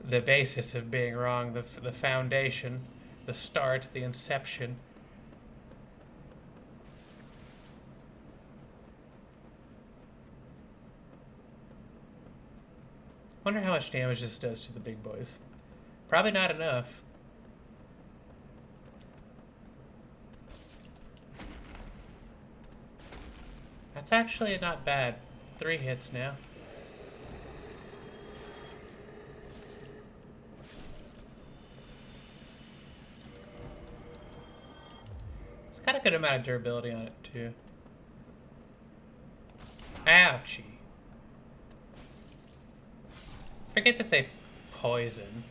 the basis of being wrong, the foundation, the start, the inception. Wonder how much damage this does to the big boys. Probably not enough. That's actually not bad. 3 hits now. It's got a good amount of durability on it, too. Ouchie. Forget that they poison.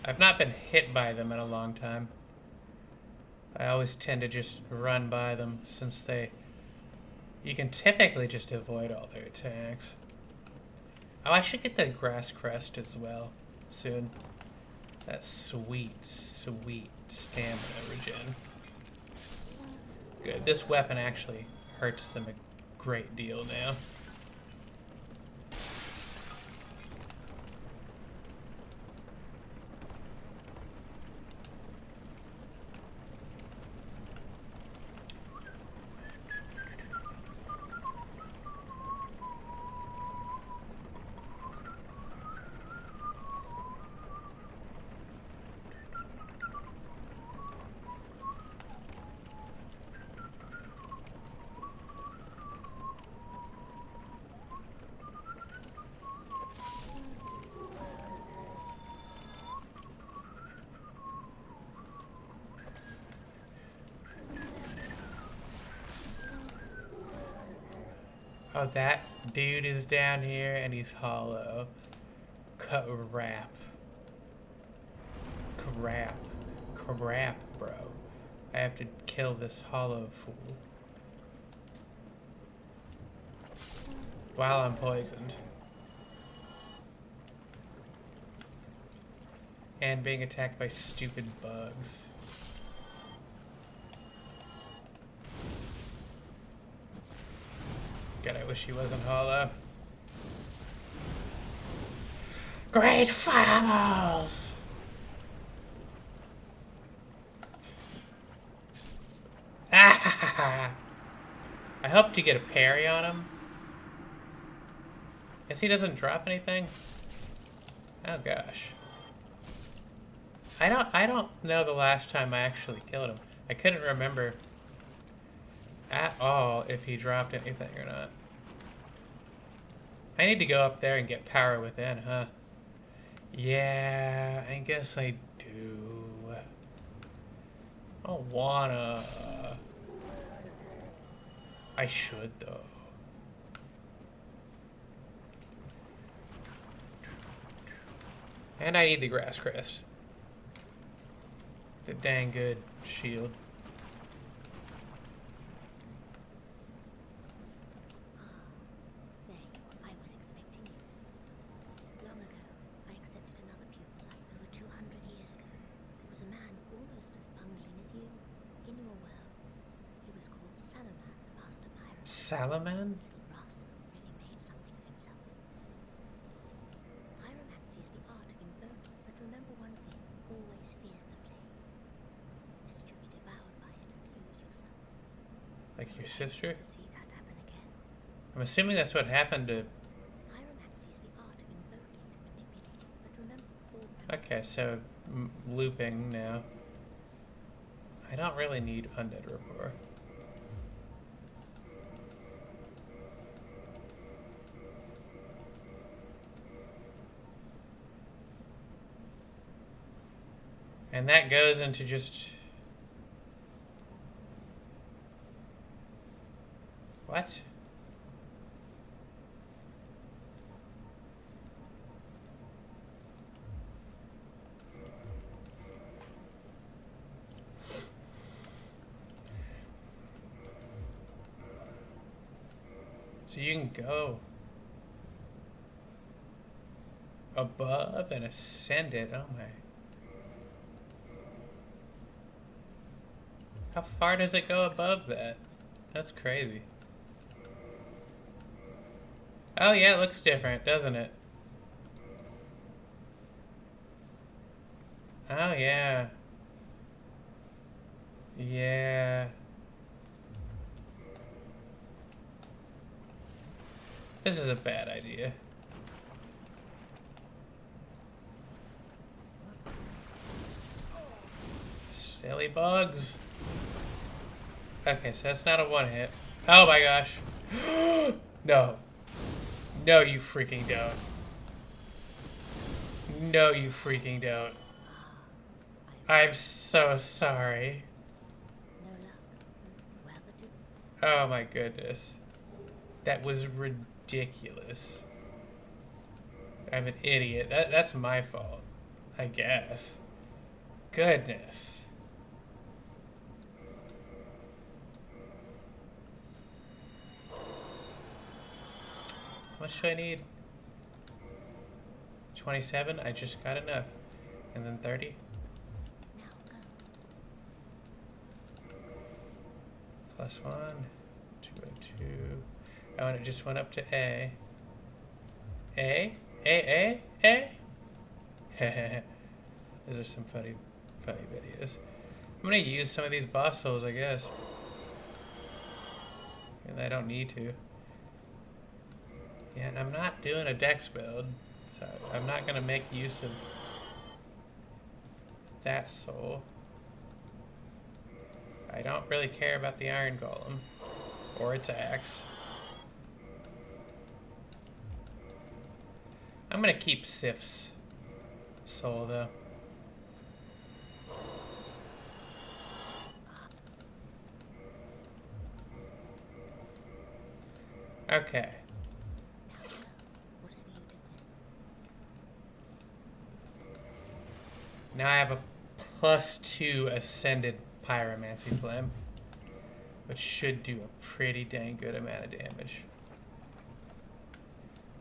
I've not been hit by them in a long time. I always tend to just run by them since you can typically just avoid all their attacks. Oh, I should get the grass crest as well soon. That sweet, sweet stamina regen. Good. This weapon actually hurts them a great deal now. Oh, that dude is down here and he's hollow. Crap. Crap. Crap, bro. I have to kill this hollow fool. While I'm poisoned. And being attacked by stupid bugs. God, I wish he wasn't hollow. Great fireballs! Ah! I hope to get a parry on him. Guess he doesn't drop anything. Oh gosh. I don't know the last time I actually killed him. I couldn't remember at all if he dropped anything or not. I need to go up there and get power within, huh? Yeah, I guess I do. I don't wanna. I should, though. And I need the grass crest. The dang good shield. Salaman? Really made something of himself. Pyromancy is the art of invoking, but remember one thing, always fear the flame. Lest you be devoured by it and lose yourself. Like your sister? To see that happen again. I'm assuming that's what happened to... Pyromancy is the art of invoking and manipulating, but remember all... Okay, so looping now. I don't really need undead rapport. And that goes into just... What? So you can go above and ascend it. Oh my. How far does it go above that? That's crazy. Oh yeah, it looks different, doesn't it? Oh yeah. Yeah. This is a bad idea. Silly bugs. Okay, so that's not a one hit. Oh my gosh. No. No, you freaking don't. No, you freaking don't. I'm so sorry. No luck. Well, the do. Oh my goodness. That was ridiculous. I'm an idiot. That's my fault, I guess. Goodness. How much do I need? 27? I just got enough. And then 30? Now go. Plus 1. 202. Oh, and it just went up to A. A? A? A? A? Those are some funny videos. I'm gonna use some of these boss souls, I guess. And I don't need to. Yeah, and I'm not doing a dex build, so I'm not gonna make use of that soul. I don't really care about the iron golem or its axe. I'm gonna keep Sif's soul though. Okay. Now go. Whatever you do is. Now I have a +2 ascended pyromancy flame, which should do a pretty dang good amount of damage.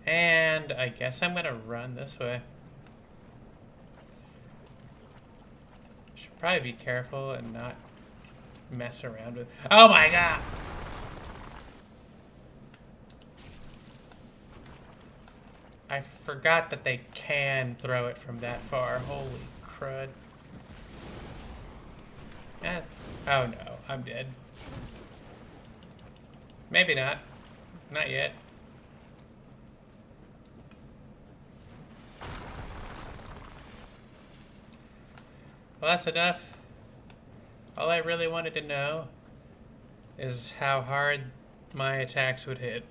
And I guess I'm gonna run this way. Should probably be careful and not mess around with. Oh my god! I forgot that they can throw it from that far. Holy crud. Eh. Oh no, I'm dead. Maybe not. Not yet. Well, that's enough. All I really wanted to know is how hard my attacks would hit.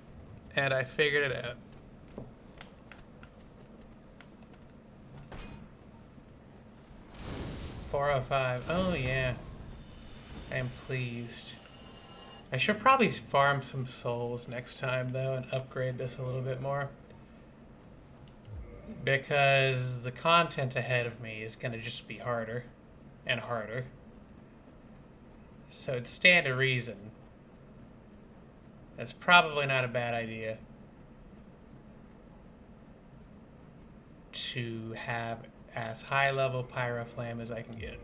And I figured it out. $405. Oh yeah. I am pleased. I should probably farm some souls next time though and upgrade this a little bit more. Because the content ahead of me is going to just be harder and harder. So it'd stand to reason. That's probably not a bad idea to have as high level pyro flame as I can get.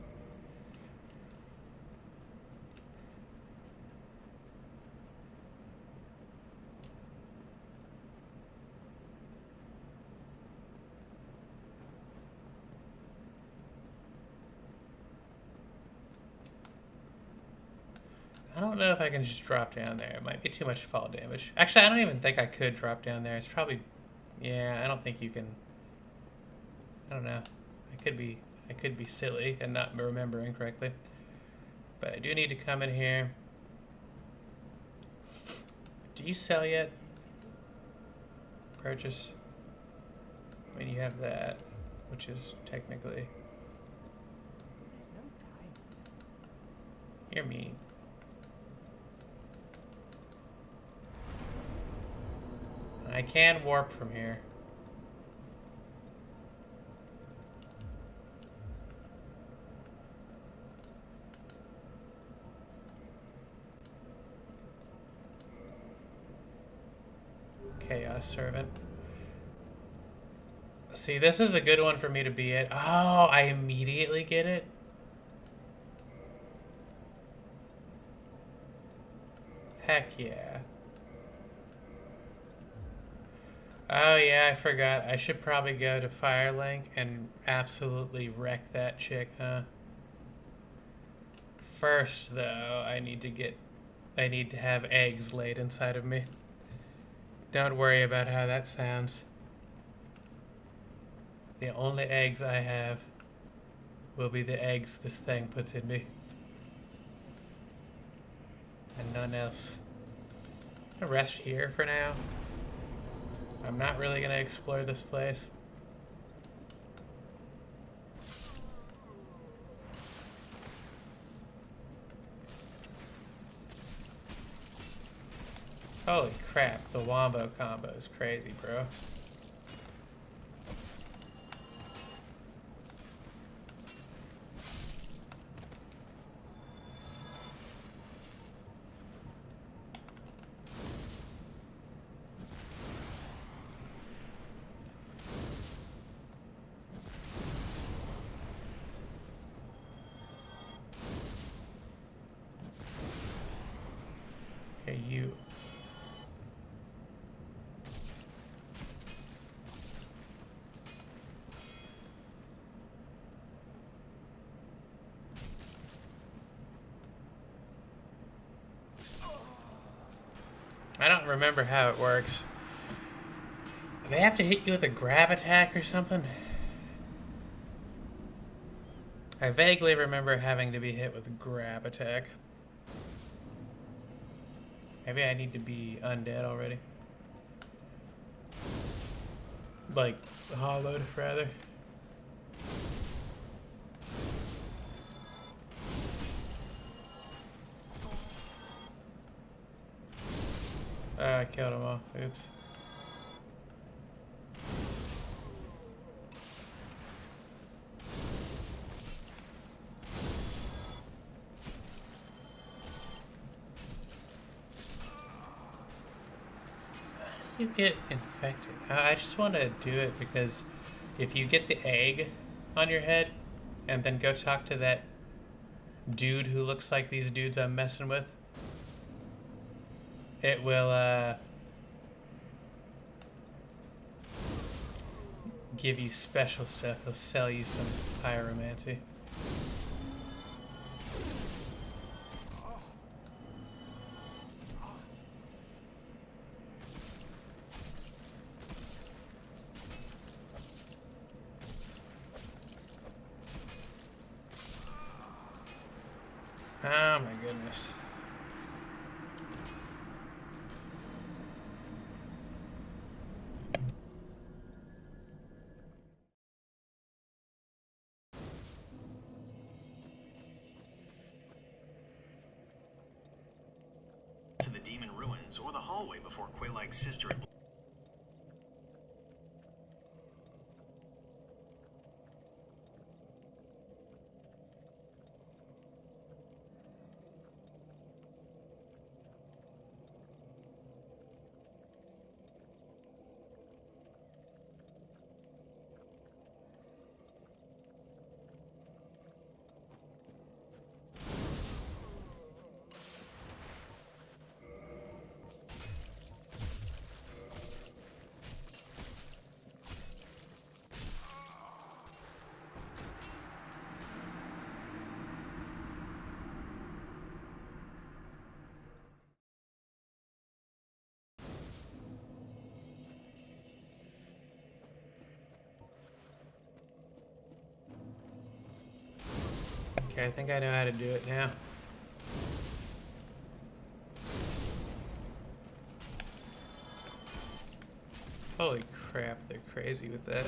I don't know if I can just drop down there. It might be too much fall damage. Actually, I don't even think I could drop down there. It's probably... Yeah, I don't think you can... I don't know. I could be silly and not remembering correctly. But I do need to come in here. Do you sell yet? Purchase? I mean, you have that, which is technically... You're mean. I can warp from here. Chaos Servant. See, this is a good one for me to be at. Oh, I immediately get it. Heck yeah. Oh yeah, I forgot. I should probably go to Firelink and absolutely wreck that chick, huh? First, though, I need to have eggs laid inside of me. Don't worry about how that sounds. The only eggs I have will be the eggs this thing puts in me. And none else. I'm gonna rest here for now. I'm not really gonna explore this place. Holy crap, the wombo combo is crazy, bro. Okay, you. I don't remember how it works. Do they have to hit you with a grab attack or something? I vaguely remember having to be hit with a grab attack. Maybe I need to be undead already. Like, hollowed, rather. I killed them all. Oops. You get infected. I just want to do it because if you get the egg on your head and then go talk to that dude who looks like these dudes I'm messing with, it will give you special stuff. He'll sell you some pyromancy. Oh my goodness. To the demon ruins or the hallway before Quaylight's sister had Okay, I think I know how to do it now. Holy crap, they're crazy with that.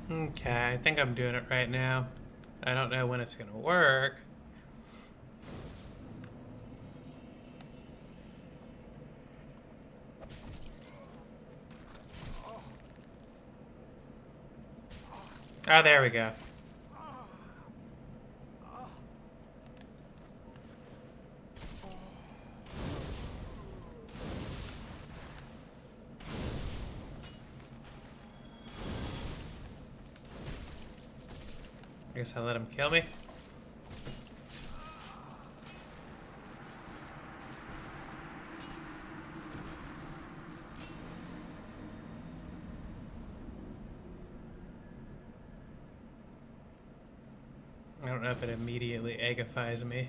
Okay, I think I'm doing it right now. I don't know when it's gonna work. Oh, there we go. I guess I'll let him kill me. I don't know if it immediately eggifies me.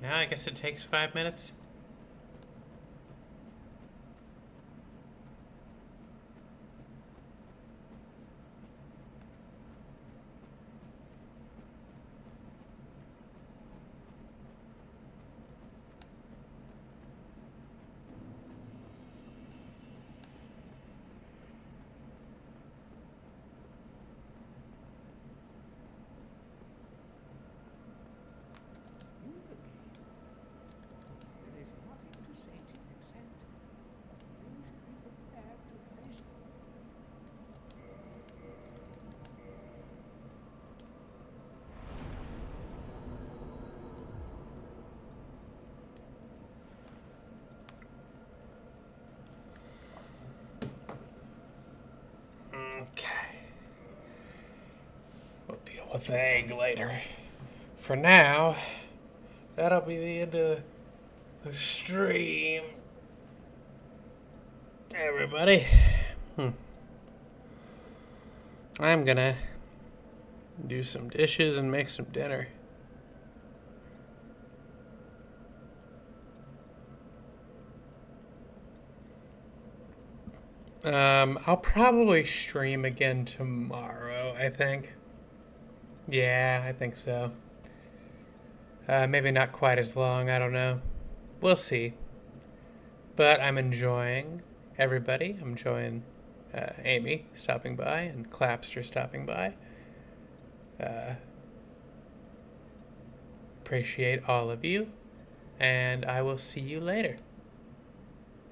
Now I guess it takes 5 minutes. There is nothing to say to you except you should be prepared to face it. Okay. We'll deal with the egg later. For now, that'll be the end of the stream. Everybody. I'm gonna do some dishes and make some dinner. I'll probably stream again tomorrow, I think. Yeah, I think so. Maybe not quite as long, I don't know. We'll see. But I'm enjoying everybody. I'm enjoying Amy stopping by and Clapster stopping by. Appreciate all of you, and I will see you later.